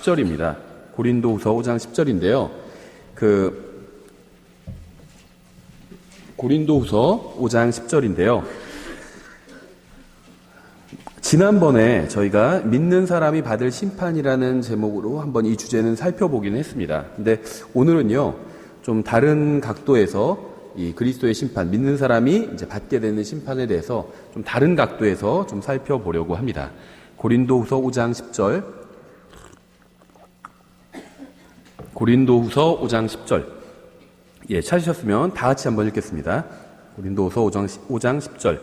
10절입니다. 고린도후서 5장 10절인데요. 고린도후서 5장 10절인데요. 지난번에 저희가 믿는 사람이 받을 심판이라는 제목으로 한번 이 주제는 살펴보긴 했습니다. 근데 오늘은요, 좀 다른 각도에서 이 그리스도의 심판, 믿는 사람이 이제 받게 되는 심판에 대해서 좀 다른 각도에서 좀 살펴보려고 합니다. 고린도후서 5장 10절. 고린도후서 5장 10절. 찾으셨으면 다 같이 한번 읽겠습니다. 고린도후서 5장 10절.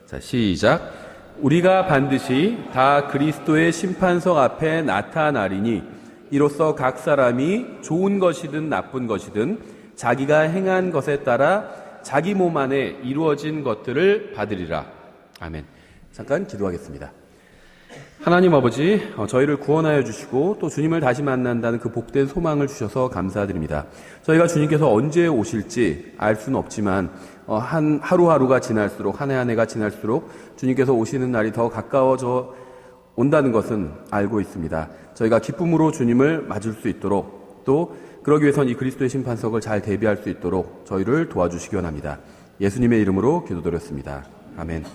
자, 시작. 우리가 반드시 다 그리스도의 심판석 앞에 나타나리니 이로써 각 사람이 좋은 것이든 나쁜 것이든 자기가 행한 것에 따라 자기 몸 안에 이루어진 것들을 받으리라. 아멘. 잠깐 기도하겠습니다. 하나님 아버지, 저희를 구원하여 주시고 또 주님을 다시 만난다는 그 복된 소망을 주셔서 감사드립니다. 저희가 주님께서 언제 오실지 알 수는 없지만 하루하루가 지날수록, 한 해 한 해가 지날수록 주님께서 오시는 날이 더 가까워져 온다는 것은 알고 있습니다. 저희가 기쁨으로 주님을 맞을 수 있도록, 또 그러기 위해서는 이 그리스도의 심판석을 잘 대비할 수 있도록 저희를 도와주시기 원합니다. 예수님의 이름으로 기도드렸습니다. 아멘.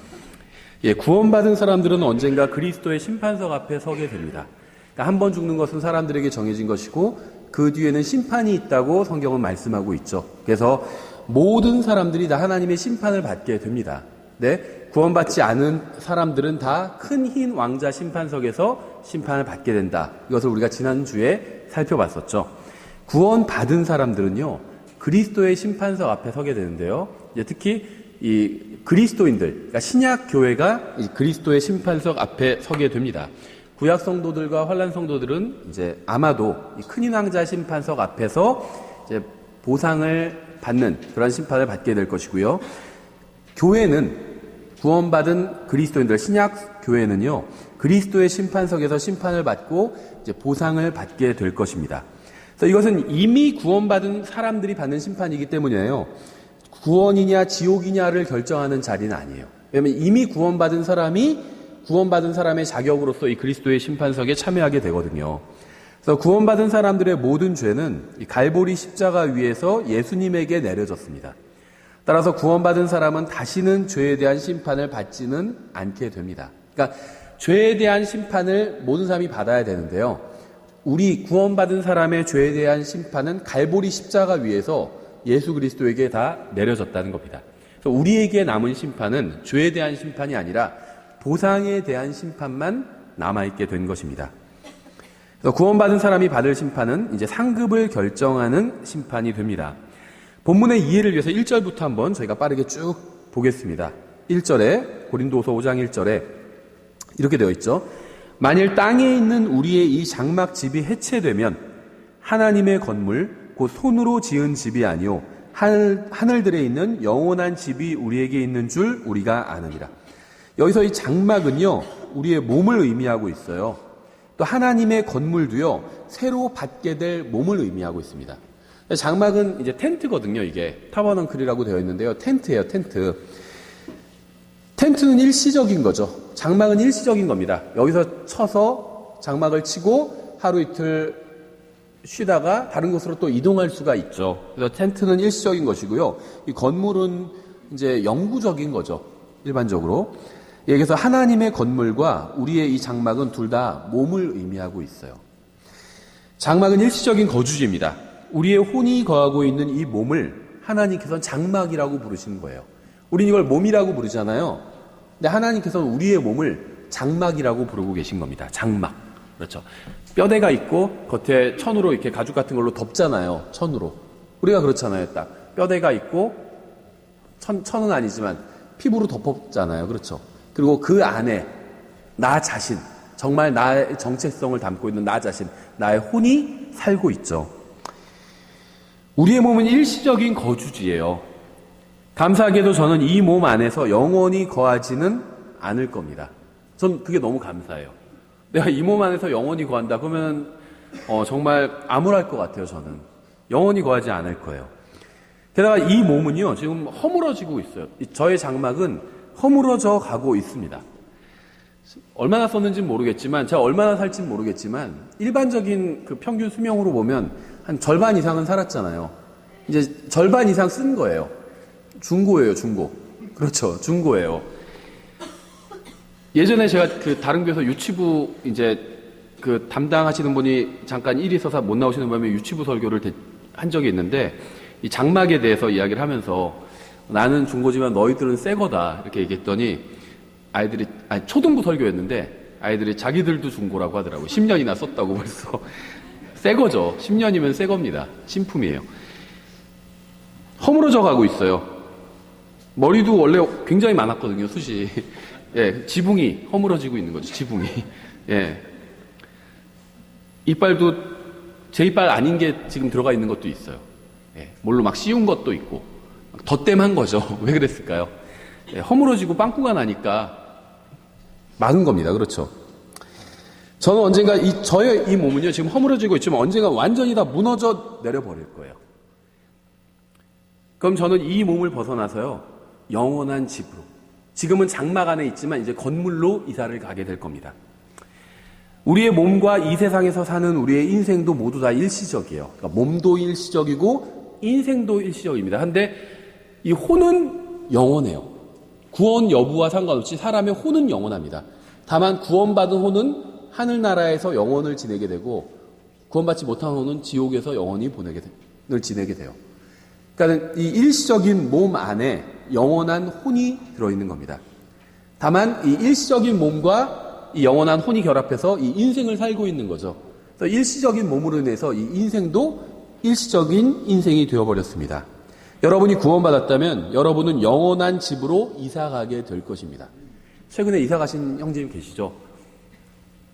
구원받은 사람들은 언젠가 그리스도의 심판석 앞에 서게 됩니다. 그러니까 한 번 죽는 것은 사람들에게 정해진 것이고 그 뒤에는 심판이 있다고 성경은 말씀하고 있죠. 그래서 모든 사람들이 다 하나님의 심판을 받게 됩니다. 네, 구원받지 않은 사람들은 다 큰 흰 왕자 심판석에서 심판을 받게 된다. 이것을 우리가 지난주에 살펴봤었죠. 구원받은 사람들은요, 그리스도의 심판석 앞에 서게 되는데요. 특히 이 그리스도인들, 그러니까 신약 교회가 이 그리스도의 심판석 앞에 서게 됩니다. 구약 성도들과 환란 성도들은 이제 아마도 이 큰인 왕자 심판석 앞에서 이제 보상을 받는 그런 심판을 받게 될 것이고요. 교회는 구원받은 그리스도인들, 신약 교회는요, 그리스도의 심판석에서 심판을 받고 이제 보상을 받게 될 것입니다. 그래서 이것은 이미 구원받은 사람들이 받는 심판이기 때문이에요. 구원이냐 지옥이냐를 결정하는 자리는 아니에요. 왜냐하면 이미 구원받은 사람이 구원받은 사람의 자격으로서 이 그리스도의 심판석에 참여하게 되거든요. 그래서 구원받은 사람들의 모든 죄는 이 갈보리 십자가 위에서 예수님에게 내려졌습니다. 따라서 구원받은 사람은 다시는 죄에 대한 심판을 받지는 않게 됩니다. 그러니까 죄에 대한 심판을 모든 사람이 받아야 되는데요. 우리 구원받은 사람의 죄에 대한 심판은 갈보리 십자가 위에서 예수 그리스도에게 다 내려졌다는 겁니다. 그래서 우리에게 남은 심판은 죄에 대한 심판이 아니라 보상에 대한 심판만 남아있게 된 것입니다. 그래서 구원받은 사람이 받을 심판은 이제 상급을 결정하는 심판이 됩니다. 본문의 이해를 위해서 1절부터 한번 저희가 빠르게 쭉 보겠습니다. 1절에, 고린도후서 5장 1절에 이렇게 되어 있죠. 만일 땅에 있는 우리의 이 장막 집이 해체되면 하나님의 건물, 곧 손으로 지은 집이 아니요 하늘들에 있는 영원한 집이 우리에게 있는 줄 우리가 아느니라. 여기서 이 장막은요, 우리의 몸을 의미하고 있어요. 또 하나님의 건물도요, 새로 받게 될 몸을 의미하고 있습니다. 장막은 이제 텐트거든요. 이게 타버넌클이라고 되어 있는데요, 텐트예요. 텐트는 일시적인 거죠. 장막은 일시적인 겁니다. 여기서 쳐서 장막을 치고 하루 이틀 쉬다가 다른 곳으로 또 이동할 수가 있죠. 그래서 텐트는 일시적인 것이고요. 이 건물은 이제 영구적인 거죠. 일반적으로. 그래서 하나님의 건물과 우리의 이 장막은 둘 다 몸을 의미하고 있어요. 장막은 일시적인 거주지입니다. 우리의 혼이 거하고 있는 이 몸을 하나님께서는 장막이라고 부르시는 거예요. 우린 이걸 몸이라고 부르잖아요. 근데 하나님께서는 우리의 몸을 장막이라고 부르고 계신 겁니다. 장막. 그렇죠. 뼈대가 있고 겉에 천으로 이렇게 가죽 같은 걸로 덮잖아요. 천으로. 우리가 그렇잖아요. 딱 뼈대가 있고 천은 아니지만 피부로 덮었잖아요. 그렇죠. 그리고 그 안에 나 자신, 정말 나의 정체성을 담고 있는 나 자신, 나의 혼이 살고 있죠. 우리의 몸은 일시적인 거주지예요. 감사하게도 저는 이 몸 안에서 영원히 거하지는 않을 겁니다. 전 그게 너무 감사해요. 내가 이 몸 안에서 영원히 거한다. 그러면 정말 암울할 것 같아요. 저는 영원히 거하지 않을 거예요. 게다가 이 몸은요, 지금 허물어지고 있어요. 저의 장막은 허물어져 가고 있습니다. 얼마나 썼는지는 모르겠지만, 제가 얼마나 살지는 모르겠지만, 일반적인 그 평균 수명으로 보면 한 절반 이상은 살았잖아요. 이제 절반 이상 쓴 거예요. 중고예요, 중고. 그렇죠, 중고예요. 예전에 제가 그 다른 교회에서 유치부 이제 그 담당하시는 분이 잠깐 일이 있어서 못 나오시는 바람에 유치부 설교를 한 적이 있는데, 이 장막에 대해서 이야기를 하면서 나는 중고지만 너희들은 새 거다 이렇게 얘기했더니 아이들이, 초등부 설교였는데 아이들이 자기들도 중고라고 하더라고요. 10년이나 썼다고 벌써. 새 거죠. 10년이면 새 겁니다. 신품이에요. 허물어져 가고 있어요. 머리도 원래 굉장히 많았거든요, 숱이. 예, 지붕이 허물어지고 있는 거죠, 지붕이. 예. 이빨도 제 이빨 아닌 게 지금 들어가 있는 것도 있어요. 예, 뭘로 막 씌운 것도 있고. 덧댐한 거죠. 왜 그랬을까요? 예, 허물어지고 빵꾸가 나니까 막은 겁니다. 그렇죠. 저는 언젠가 저의 이 몸은요, 지금 허물어지고 있지만 언젠가 완전히 다 무너져 내려버릴 거예요. 그럼 저는 이 몸을 벗어나서요, 영원한 집으로. 지금은 장막 안에 있지만 이제 건물로 이사를 가게 될 겁니다. 우리의 몸과 이 세상에서 사는 우리의 인생도 모두 다 일시적이에요. 그러니까 몸도 일시적이고 인생도 일시적입니다. 한데 이 혼은 영원해요. 구원 여부와 상관없이 사람의 혼은 영원합니다. 다만 구원받은 혼은 하늘나라에서 영원을 지내게 되고 구원받지 못한 혼은 지옥에서 영원히 지내게 돼요. 그러니까 이 일시적인 몸 안에 영원한 혼이 들어있는 겁니다. 다만 이 일시적인 몸과 이 영원한 혼이 결합해서 이 인생을 살고 있는 거죠. 그래서 일시적인 몸으로 인해서 이 인생도 일시적인 인생이 되어버렸습니다. 여러분이 구원받았다면 여러분은 영원한 집으로 이사가게 될 것입니다. 최근에 이사 가신 형제님 계시죠?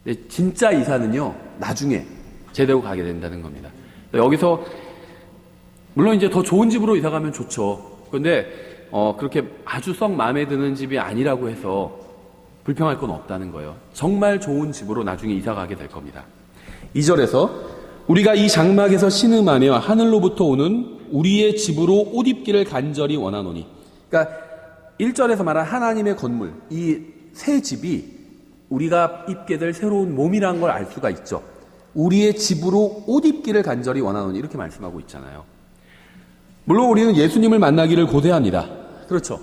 근데 진짜 이사는요, 나중에 제대로 가게 된다는 겁니다. 여기서 물론 이제 더 좋은 집으로 이사 가면 좋죠. 그런데 그렇게 아주 썩 마음에 드는 집이 아니라고 해서 불평할 건 없다는 거예요. 정말 좋은 집으로 나중에 이사 가게 될 겁니다. 2절에서 우리가 이 장막에서 신음하며 하늘로부터 오는 우리의 집으로 옷 입기를 간절히 원하노니. 그러니까 1절에서 말한 하나님의 건물, 이 새 집이 우리가 입게 될 새로운 몸이라는 걸 알 수가 있죠. 우리의 집으로 옷 입기를 간절히 원하노니 이렇게 말씀하고 있잖아요. 물론 우리는 예수님을 만나기를 고대합니다. 그렇죠.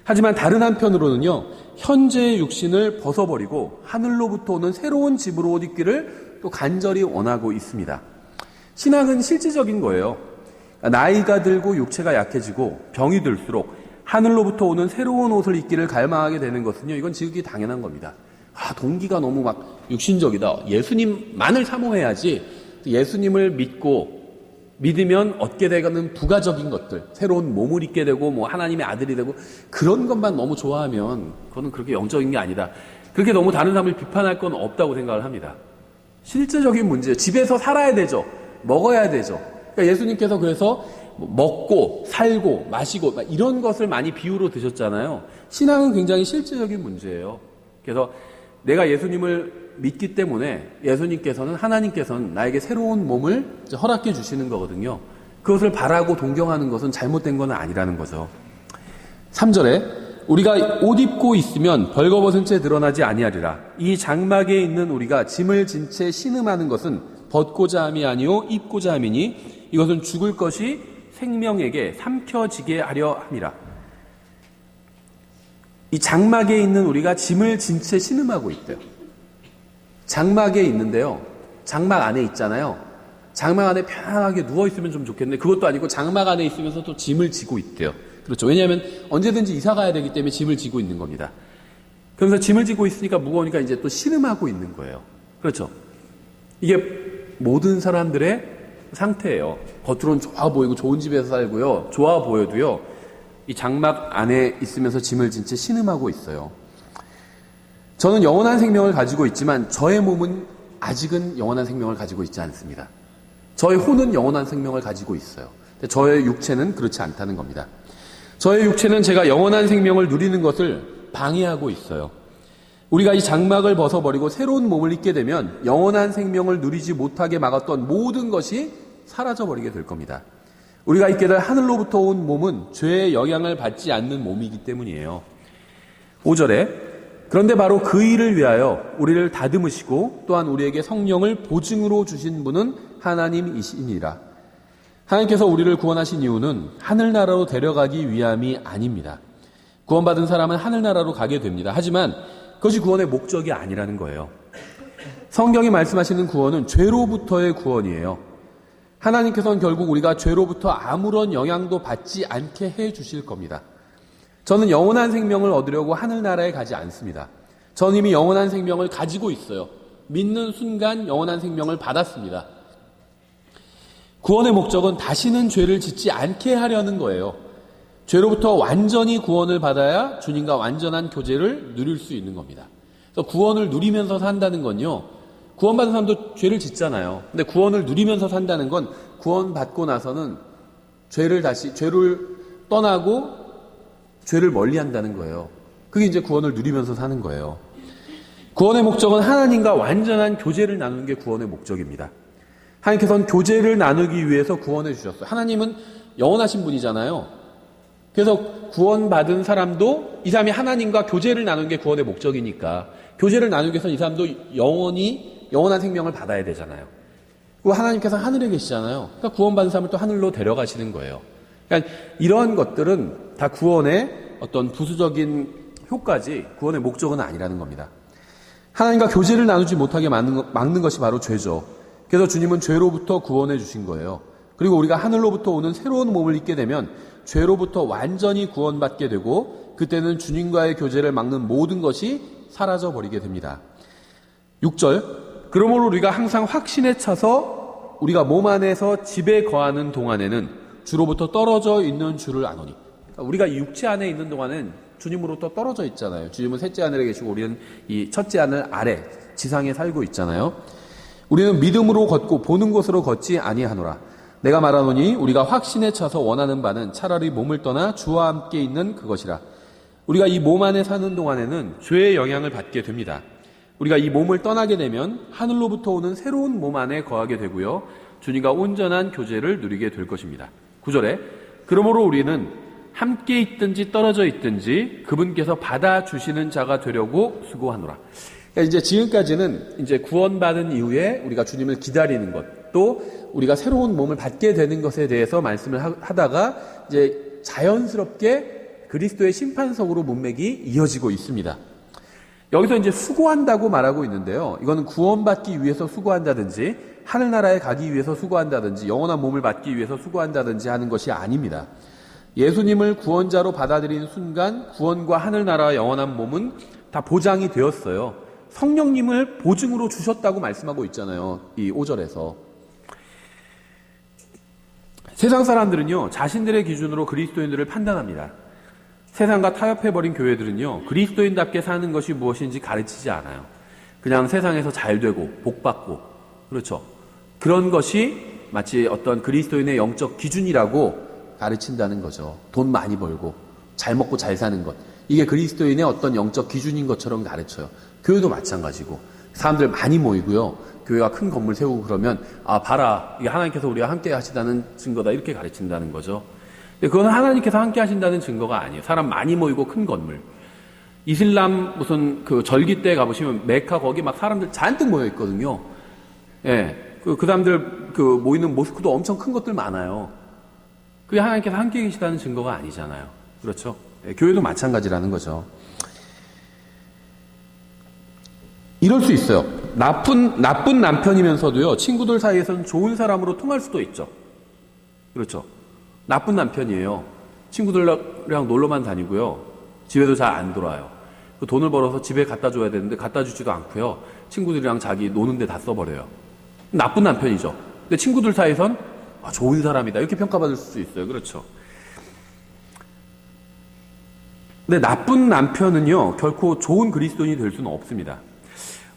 하지만 다른 한편으로는요, 현재의 육신을 벗어버리고 하늘로부터 오는 새로운 집으로 옷 입기를 또 간절히 원하고 있습니다. 신앙은 실질적인 거예요. 나이가 들고 육체가 약해지고 병이 들수록 하늘로부터 오는 새로운 옷을 입기를 갈망하게 되는 것은요, 이건 지극히 당연한 겁니다. 동기가 너무 막 육신적이다. 예수님만을 사모해야지. 예수님을 믿으면 얻게 되는 부가적인 것들, 새로운 몸을 입게 되고 뭐 하나님의 아들이 되고 그런 것만 너무 좋아하면 그거는 그렇게 영적인 게 아니다. 그렇게 너무 다른 사람을 비판할 건 없다고 생각을 합니다. 실제적인 문제예요. 집에서 살아야 되죠. 먹어야 되죠. 그러니까 예수님께서 그래서 먹고 살고 마시고 이런 것을 많이 비유로 드셨잖아요. 신앙은 굉장히 실제적인 문제예요. 그래서 내가 예수님을 믿기 때문에 하나님께서는 나에게 새로운 몸을 허락해 주시는 거거든요. 그것을 바라고 동경하는 것은 잘못된 건 아니라는 거죠. 3절에 우리가 옷 입고 있으면 벌거벗은 채 드러나지 아니하리라. 이 장막에 있는 우리가 짐을 진 채 신음하는 것은 벗고자 함이 아니요 입고자 함이니 이것은 죽을 것이 생명에게 삼켜지게 하려 함이라. 이 장막에 있는 우리가 짐을 진 채 신음하고 있대요. 장막에 있는데요, 장막 안에 있잖아요. 장막 안에 편안하게 누워있으면 좀 좋겠는데 그것도 아니고 장막 안에 있으면서 또 짐을 지고 있대요. 그렇죠. 왜냐하면 언제든지 이사 가야 되기 때문에 짐을 지고 있는 겁니다. 그러면서 짐을 지고 있으니까 무거우니까 이제 또 신음하고 있는 거예요. 그렇죠. 이게 모든 사람들의 상태예요. 겉으로는 좋아 보이고 좋은 집에서 살고요, 좋아 보여도요, 이 장막 안에 있으면서 짐을 진 채 신음하고 있어요. 저는 영원한 생명을 가지고 있지만 저의 몸은 아직은 영원한 생명을 가지고 있지 않습니다. 저의 혼은 영원한 생명을 가지고 있어요. 근데 저의 육체는 그렇지 않다는 겁니다. 저의 육체는 제가 영원한 생명을 누리는 것을 방해하고 있어요. 우리가 이 장막을 벗어버리고 새로운 몸을 입게 되면 영원한 생명을 누리지 못하게 막았던 모든 것이 사라져버리게 될 겁니다. 우리가 입게 될 하늘로부터 온 몸은 죄의 영향을 받지 않는 몸이기 때문이에요. 5절에 그런데 바로 그 일을 위하여 우리를 다듬으시고 또한 우리에게 성령을 보증으로 주신 분은 하나님이시니라. 하나님께서 우리를 구원하신 이유는 하늘나라로 데려가기 위함이 아닙니다. 구원받은 사람은 하늘나라로 가게 됩니다. 하지만 그것이 구원의 목적이 아니라는 거예요. 성경이 말씀하시는 구원은 죄로부터의 구원이에요. 하나님께서는 결국 우리가 죄로부터 아무런 영향도 받지 않게 해 주실 겁니다. 저는 영원한 생명을 얻으려고 하늘나라에 가지 않습니다. 저는 이미 영원한 생명을 가지고 있어요. 믿는 순간 영원한 생명을 받았습니다. 구원의 목적은 다시는 죄를 짓지 않게 하려는 거예요. 죄로부터 완전히 구원을 받아야 주님과 완전한 교제를 누릴 수 있는 겁니다. 그래서 구원을 누리면서 산다는 건요, 구원받은 사람도 죄를 짓잖아요. 근데 구원을 누리면서 산다는 건 구원받고 나서는 죄를 떠나고 죄를 멀리 한다는 거예요. 그게 이제 구원을 누리면서 사는 거예요. 구원의 목적은 하나님과 완전한 교제를 나누는 게 구원의 목적입니다. 하나님께서는 교제를 나누기 위해서 구원해 주셨어요. 하나님은 영원하신 분이잖아요. 그래서 구원받은 사람도 이 사람이 하나님과 교제를 나누는 게 구원의 목적이니까 교제를 나누기 위해서 이 사람도 영원한 생명을 받아야 되잖아요. 그리고 하나님께서 하늘에 계시잖아요. 그러니까 구원받은 사람을 또 하늘로 데려가시는 거예요. 그러니까 이런 것들은 다 구원의 어떤 부수적인 효과지 구원의 목적은 아니라는 겁니다. 하나님과 교제를 나누지 못하게 막는 것이 바로 죄죠. 그래서 주님은 죄로부터 구원해 주신 거예요. 그리고 우리가 하늘로부터 오는 새로운 몸을 입게 되면 죄로부터 완전히 구원받게 되고 그때는 주님과의 교제를 막는 모든 것이 사라져 버리게 됩니다. 6절, 그러므로 우리가 항상 확신에 차서 우리가 몸 안에서 집에 거하는 동안에는 주로부터 떨어져 있는 줄을 아노니. 그러니까 우리가 이 육체 안에 있는 동안은 주님으로부터 떨어져 있잖아요. 주님은 셋째 하늘에 계시고 우리는 이 첫째 하늘 아래 지상에 살고 있잖아요. 우리는 믿음으로 걷고 보는 것으로 걷지 아니하노라. 내가 말하노니 우리가 확신에 차서 원하는 바는 차라리 몸을 떠나 주와 함께 있는 그것이라. 우리가 이 몸 안에 사는 동안에는 죄의 영향을 받게 됩니다. 우리가 이 몸을 떠나게 되면 하늘로부터 오는 새로운 몸 안에 거하게 되고요. 주님과 온전한 교제를 누리게 될 것입니다. 9절에 그러므로 우리는 함께 있든지 떨어져 있든지 그분께서 받아주시는 자가 되려고 수고하노라. 그러니까 이제 지금까지는 이제 구원받은 이후에 우리가 주님을 기다리는 것, 또 우리가 새로운 몸을 받게 되는 것에 대해서 말씀을 하다가 이제 자연스럽게 그리스도의 심판석으로 문맥이 이어지고 있습니다. 여기서 이제 수고한다고 말하고 있는데요. 이거는 구원받기 위해서 수고한다든지 하늘나라에 가기 위해서 수고한다든지 영원한 몸을 받기 위해서 수고한다든지 하는 것이 아닙니다. 예수님을 구원자로 받아들인 순간 구원과 하늘나라와 영원한 몸은 다 보장이 되었어요. 성령님을 보증으로 주셨다고 말씀하고 있잖아요. 이 5절에서. 세상 사람들은요, 자신들의 기준으로 그리스도인들을 판단합니다. 세상과 타협해버린 교회들은요, 그리스도인답게 사는 것이 무엇인지 가르치지 않아요. 그냥 세상에서 잘 되고 복받고, 그렇죠. 그런 것이 마치 어떤 그리스도인의 영적 기준이라고 가르친다는 거죠. 돈 많이 벌고 잘 먹고 잘 사는 것, 이게 그리스도인의 어떤 영적 기준인 것처럼 가르쳐요. 교회도 마찬가지고 사람들 많이 모이고요, 교회가 큰 건물 세우고 그러면 봐라, 이게 하나님께서 우리와 함께 하시다는 증거다, 이렇게 가르친다는 거죠. 근데 그건 하나님께서 함께 하신다는 증거가 아니에요. 사람 많이 모이고 큰 건물, 이슬람 무슨 그 절기 때 가보시면 메카 거기 막 사람들 잔뜩 모여 있거든요. 예, 그 사람들 그 모이는 모스크도 엄청 큰 것들 많아요. 그게 하나님께서 함께 계시다는 증거가 아니잖아요. 그렇죠? 예, 교회도 마찬가지라는 거죠. 이럴 수 있어요. 나쁜 남편이면서도요, 친구들 사이에서는 좋은 사람으로 통할 수도 있죠. 그렇죠? 나쁜 남편이에요. 친구들이랑 놀러만 다니고요, 집에도 잘 안 돌아요. 그 돈을 벌어서 집에 갖다 줘야 되는데 갖다 주지도 않고요, 친구들이랑 자기 노는데 다 써버려요. 나쁜 남편이죠. 근데 친구들 사이에선 좋은 사람이다, 이렇게 평가받을 수 있어요. 그렇죠? 근데 나쁜 남편은요, 결코 좋은 그리스도인이 될 수는 없습니다.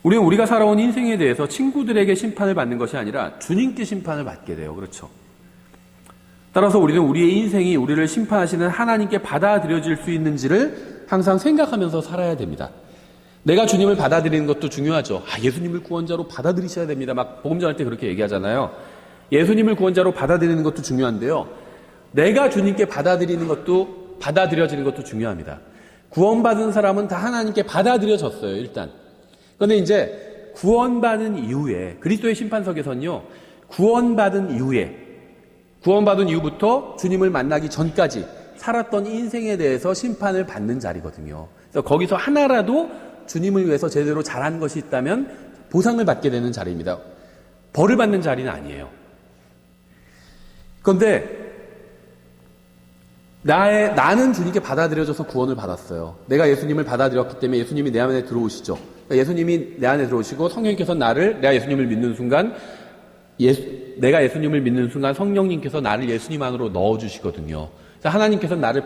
우리는 우리가 살아온 인생에 대해서 친구들에게 심판을 받는 것이 아니라 주님께 심판을 받게 돼요. 그렇죠? 따라서 우리는 우리의 인생이 우리를 심판하시는 하나님께 받아들여질 수 있는지를 항상 생각하면서 살아야 됩니다. 내가 주님을 받아들이는 것도 중요하죠. 예수님을 구원자로 받아들이셔야 됩니다. 막 복음 전할 때 그렇게 얘기하잖아요. 예수님을 구원자로 받아들이는 것도 중요한데요, 내가 주님께 받아들여지는 것도 중요합니다. 구원받은 사람은 다 하나님께 받아들여졌어요, 일단. 그런데 이제 구원받은 이후에, 그리스도의 심판석에서는요, 구원받은 이후부터 주님을 만나기 전까지 살았던 인생에 대해서 심판을 받는 자리거든요. 그래서 거기서 하나라도 주님을 위해서 제대로 잘한 것이 있다면 보상을 받게 되는 자리입니다. 벌을 받는 자리는 아니에요. 그런데 나는 주님께 받아들여져서 구원을 받았어요. 내가 예수님을 받아들였기 때문에 예수님이 내 안에 들어오시죠. 그러니까 예수님이 내 안에 들어오시고 성령님께서 내가 예수님을 믿는 순간 성령님께서 나를 예수님 안으로 넣어주시거든요. 그래서 하나님께서 나를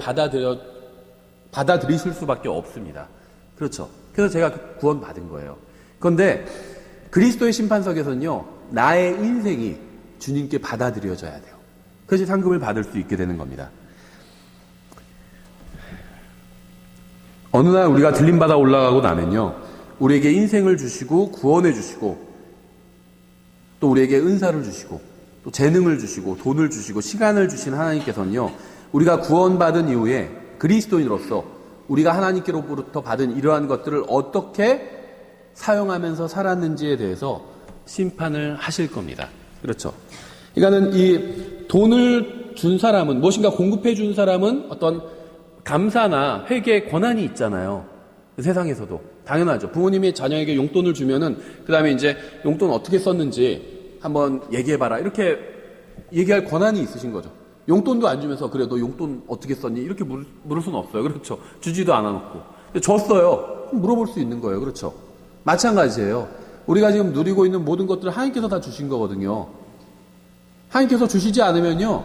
받아들이실 수밖에 없습니다. 그렇죠. 그래서 제가 구원 받은 거예요. 그런데 그리스도의 심판석에서는요, 나의 인생이 주님께 받아들여져야 돼요. 그래서 상급을 받을 수 있게 되는 겁니다. 어느 날 우리가 들림받아 올라가고 나면요, 우리에게 인생을 주시고 구원해 주시고 또 우리에게 은사를 주시고 또 재능을 주시고 돈을 주시고 시간을 주신 하나님께서는요, 우리가 구원받은 이후에 그리스도인으로서 우리가 하나님께로부터 받은 이러한 것들을 어떻게 사용하면서 살았는지에 대해서 심판을 하실 겁니다. 그렇죠. 그러니까는 이 돈을 준 사람은, 무엇인가 공급해 준 사람은 어떤 감사나 회개의 권한이 있잖아요. 세상에서도. 당연하죠. 부모님이 자녀에게 용돈을 주면은, 그 다음에 이제 용돈 어떻게 썼는지 한번 얘기해봐라, 이렇게 얘기할 권한이 있으신 거죠. 용돈도 안 주면서, 그래, 너 용돈 어떻게 썼니? 이렇게 물을 수는 없어요. 그렇죠. 주지도 않아놓고. 줬어요. 물어볼 수 있는 거예요. 그렇죠. 마찬가지예요. 우리가 지금 누리고 있는 모든 것들을 하나님께서 다 주신 거거든요. 하나님께서 주시지 않으면요,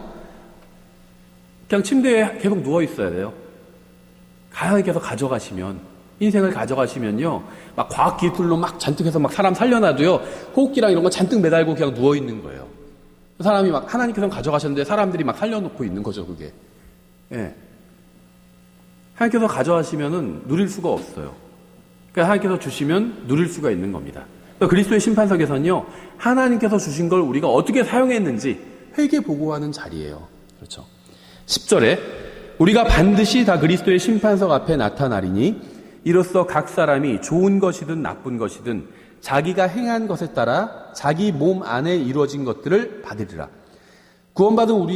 그냥 침대에 계속 누워 있어야 돼요. 하나님께서 가져가시면, 인생을 가져가시면요, 막 과학 기술로 막 잔뜩 해서 막 사람 살려놔도요, 호흡기랑 이런 거 잔뜩 매달고 그냥 누워 있는 거예요. 사람이 막 하나님께서 가져가셨는데 사람들이 막 살려놓고 있는 거죠, 그게. 예. 하나님께서 가져가시면은 누릴 수가 없어요. 그러니까 하나님께서 주시면 누릴 수가 있는 겁니다. 그러니까 그리스도의 심판석에서는요, 하나님께서 주신 걸 우리가 어떻게 사용했는지 회개 보고하는 자리예요. 그렇죠. 10절에 우리가 반드시 다 그리스도의 심판석 앞에 나타나리니 이로써 각 사람이 좋은 것이든 나쁜 것이든 자기가 행한 것에 따라 자기 몸 안에 이루어진 것들을 받으리라. 구원받은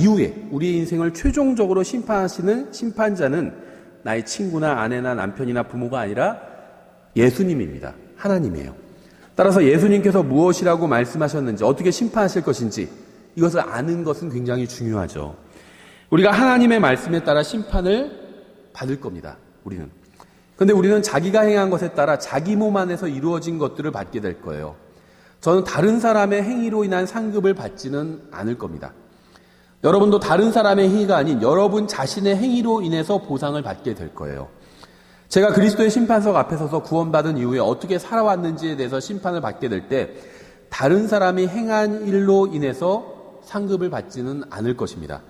이후에 우리의 인생을 최종적으로 심판하시는 심판자는 나의 친구나 아내나 남편이나 부모가 아니라 예수님입니다. 하나님이에요. 따라서 예수님께서 무엇이라고 말씀하셨는지, 어떻게 심판하실 것인지 이것을 아는 것은 굉장히 중요하죠. 우리가 하나님의 말씀에 따라 심판을 받을 겁니다. 우리는. 그런데 우리는 자기가 행한 것에 따라 자기 몸 안에서 이루어진 것들을 받게 될 거예요. 저는 다른 사람의 행위로 인한 상급을 받지는 않을 겁니다. 여러분도 다른 사람의 행위가 아닌 여러분 자신의 행위로 인해서 보상을 받게 될 거예요. 제가 그리스도의 심판석 앞에 서서 구원받은 이후에 어떻게 살아왔는지에 대해서 심판을 받게 될 때 다른 사람이 행한 일로 인해서 상급을 받지는 않을 것입니다.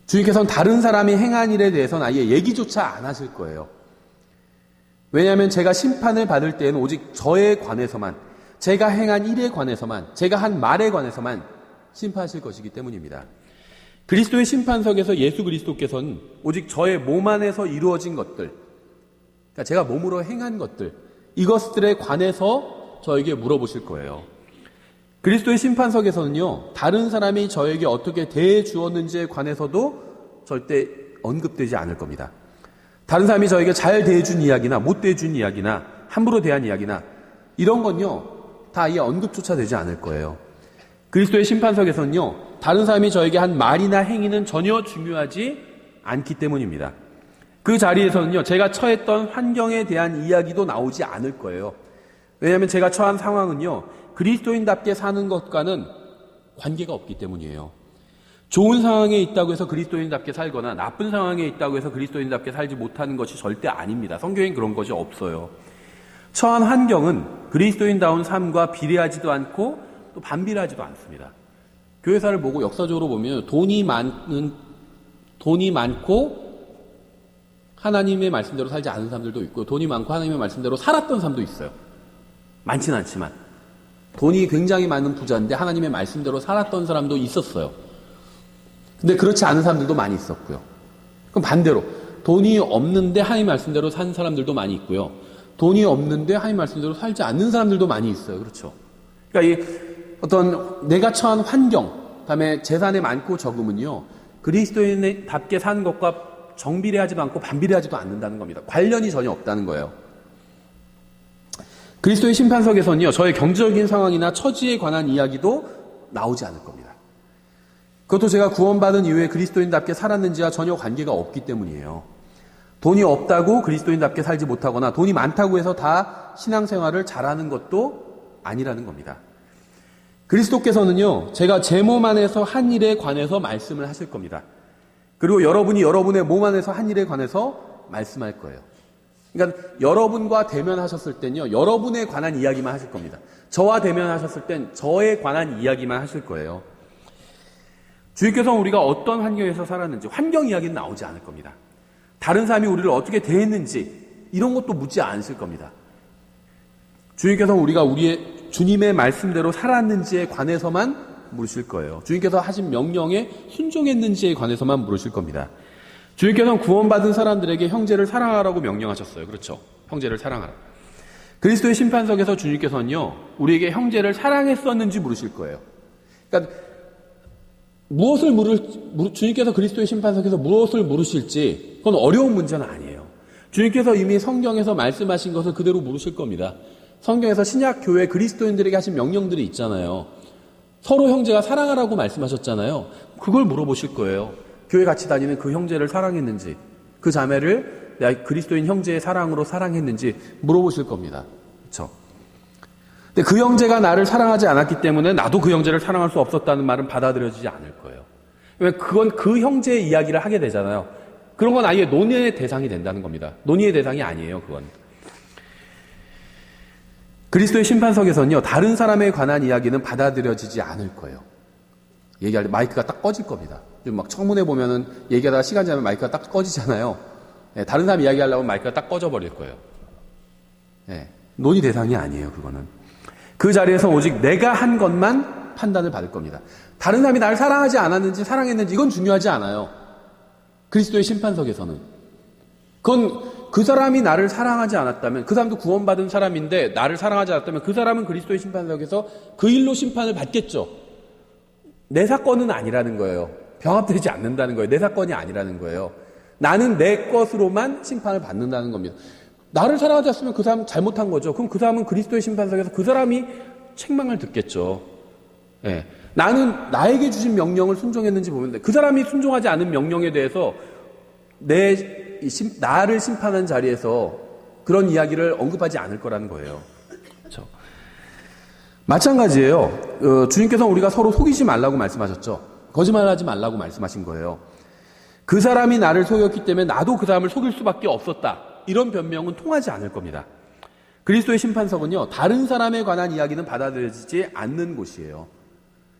주님께서는 다른 사람이 행한 일에 대해서는 아예 얘기조차 안 하실 거예요. 왜냐하면 제가 심판을 받을 때에는 오직 저에 관해서만, 제가 행한 일에 관해서만, 제가 한 말에 관해서만 심판하실 것이기 때문입니다. 그리스도의 심판석에서 예수 그리스도께서는 오직 저의 몸 안에서 이루어진 것들, 그러니까 제가 몸으로 행한 것들, 이것들에 관해서 저에게 물어보실 거예요. 그리스도의 심판석에서는요, 다른 사람이 저에게 어떻게 대해 주었는지에 관해서도 절대 언급되지 않을 겁니다. 다른 사람이 저에게 잘 대해준 이야기나 못 대해준 이야기나 함부로 대한 이야기나 이런 건요, 다 아예 언급조차 되지 않을 거예요. 그리스도의 심판석에서는요, 다른 사람이 저에게 한 말이나 행위는 전혀 중요하지 않기 때문입니다. 그 자리에서는요, 제가 처했던 환경에 대한 이야기도 나오지 않을 거예요. 왜냐하면 제가 처한 상황은요, 그리스도인답게 사는 것과는 관계가 없기 때문이에요. 좋은 상황에 있다고 해서 그리스도인답게 살거나 나쁜 상황에 있다고 해서 그리스도인답게 살지 못하는 것이 절대 아닙니다. 성경엔 그런 것이 없어요. 처한 환경은 그리스도인다운 삶과 비례하지도 않고 또 반비례하지도 않습니다. 교회사를 보고 역사적으로 보면 돈이 많고 하나님의 말씀대로 살지 않은 사람들도 있고, 돈이 많고 하나님의 말씀대로 살았던 사람도 있어요. 많지는 않지만 돈이 굉장히 많은 부자인데 하나님의 말씀대로 살았던 사람도 있었어요. 근데 그렇지 않은 사람들도 많이 있었고요. 그럼 반대로 돈이 없는데 하나님 말씀대로 사는 사람들도 많이 있고요. 돈이 없는데 하나님 말씀대로 살지 않는 사람들도 많이 있어요. 그렇죠? 그러니까 이 어떤 내가 처한 환경, 그다음에 재산의 많고 적음은요, 그리스도인답게 사는 것과 정비례하지도 않고 반비례하지도 않는다는 겁니다. 관련이 전혀 없다는 거예요. 그리스도의 심판석에서는요, 저의 경제적인 상황이나 처지에 관한 이야기도 나오지 않을 겁니다. 그것도 제가 구원받은 이후에 그리스도인답게 살았는지와 전혀 관계가 없기 때문이에요. 돈이 없다고 그리스도인답게 살지 못하거나 돈이 많다고 해서 다 신앙생활을 잘하는 것도 아니라는 겁니다. 그리스도께서는요, 제가 제 몸 안에서 한 일에 관해서 말씀을 하실 겁니다. 그리고 여러분이 여러분의 몸 안에서 한 일에 관해서 말씀할 거예요. 그러니까 여러분과 대면하셨을 땐요, 여러분에 관한 이야기만 하실 겁니다. 저와 대면하셨을 땐 저에 관한 이야기만 하실 거예요. 주님께서는 우리가 어떤 환경에서 살았는지 환경 이야기는 나오지 않을 겁니다. 다른 사람이 우리를 어떻게 대했는지 이런 것도 묻지 않으실 겁니다. 주님께서는 우리가 주님의 말씀대로 살았는지에 관해서만 물으실 거예요. 주님께서 하신 명령에 순종했는지에 관해서만 물으실 겁니다. 주님께서는 구원받은 사람들에게 형제를 사랑하라고 명령하셨어요. 그렇죠? 형제를 사랑하라. 그리스도의 심판석에서 주님께서는요, 우리에게 형제를 사랑했었는지 물으실 거예요. 그러니까 주님께서 그리스도의 심판석에서 무엇을 물으실지 그건 어려운 문제는 아니에요. 주님께서 이미 성경에서 말씀하신 것을 그대로 물으실 겁니다. 성경에서 신약 교회 그리스도인들에게 하신 명령들이 있잖아요. 서로 형제가 사랑하라고 말씀하셨잖아요. 그걸 물어보실 거예요. 교회 같이 다니는 그 형제를 사랑했는지, 그 자매를 내가 그리스도인 형제의 사랑으로 사랑했는지 물어보실 겁니다. 그렇죠? 근데 그 형제가 나를 사랑하지 않았기 때문에 나도 그 형제를 사랑할 수 없었다는 말은 받아들여지지 않을 거예요. 왜냐면 그건 그 형제의 이야기를 하게 되잖아요. 그런 건 아예 논의의 대상이 된다는 겁니다. 논의의 대상이 아니에요, 그건. 그리스도의 심판석에서는요, 다른 사람에 관한 이야기는 받아들여지지 않을 거예요. 얘기할 때 마이크가 딱 꺼질 겁니다. 좀 막 청문회 보면은 얘기하다가 시간 지나면 마이크가 딱 꺼지잖아요. 네, 다른 사람 이야기하려면 마이크가 딱 꺼져버릴 거예요. 네, 논의 대상이 아니에요, 그거는. 그 자리에서 오직 내가 한 것만 판단을 받을 겁니다. 다른 사람이 나를 사랑하지 않았는지 사랑했는지 이건 중요하지 않아요. 그리스도의 심판석에서는. 그건 그 사람이 나를 사랑하지 않았다면, 그 사람도 구원받은 사람인데 나를 사랑하지 않았다면 그 사람은 그리스도의 심판석에서 그 일로 심판을 받겠죠. 내 사건은 아니라는 거예요. 병합되지 않는다는 거예요. 내 사건이 아니라는 거예요. 나는 내 것으로만 심판을 받는다는 겁니다. 나를 사랑하지 않았으면 그 사람은 잘못한 거죠. 그럼 그 사람은 그리스도의 심판석에서 그 사람이 책망을 듣겠죠. 예. 나는 나에게 주신 명령을 순종했는지 보면 돼. 그 사람이 순종하지 않은 명령에 대해서 나를 심판한 자리에서 그런 이야기를 언급하지 않을 거라는 거예요. 그렇죠? 마찬가지예요. 주님께서는 우리가 서로 속이지 말라고 말씀하셨죠. 거짓말하지 말라고 말씀하신 거예요. 그 사람이 나를 속였기 때문에 나도 그 사람을 속일 수밖에 없었다. 이런 변명은 통하지 않을 겁니다. 그리스도의 심판석은요, 다른 사람에 관한 이야기는 받아들여지지 않는 곳이에요.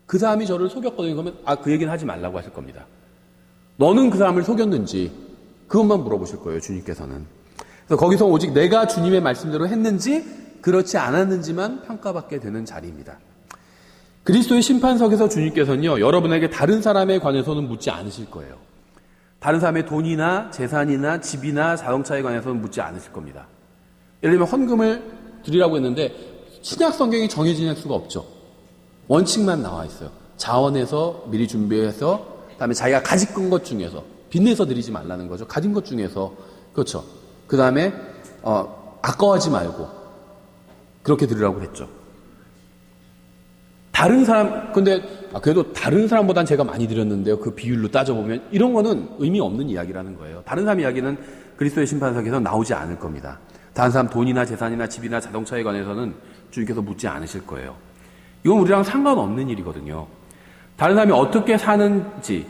그 사람이 저를 속였거든요. 그러면 그 얘기는 하지 말라고 하실 겁니다. 너는 그 사람을 속였는지 그것만 물어보실 거예요, 주님께서는. 그래서 거기서 오직 내가 주님의 말씀대로 했는지 그렇지 않았는지만 평가받게 되는 자리입니다. 그리스도의 심판석에서 주님께서는요, 여러분에게 다른 사람에 관해서는 묻지 않으실 거예요. 다른 사람의 돈이나 재산이나 집이나 자동차에 관해서는 묻지 않으실 겁니다. 예를 들면 헌금을 드리라고 했는데 신약 성경이 정해질 수가 없죠. 원칙만 나와 있어요. 자원해서 미리 준비해서, 그다음에 자기가 가진 것 중에서 빚내서 드리지 말라는 거죠. 가진 것 중에서. 그렇죠. 그다음에 아까워하지 말고 그렇게 드리라고 했죠. 다른 사람, 근데 그래도 다른 사람보단 제가 많이 드렸는데요. 그 비율로 따져보면 이런 거는 의미 없는 이야기라는 거예요. 다른 사람 이야기는 그리스도의 심판석에서 나오지 않을 겁니다. 다른 사람 돈이나 재산이나 집이나 자동차에 관해서는 주님께서 묻지 않으실 거예요. 이건 우리랑 상관없는 일이거든요. 다른 사람이 어떻게 사는지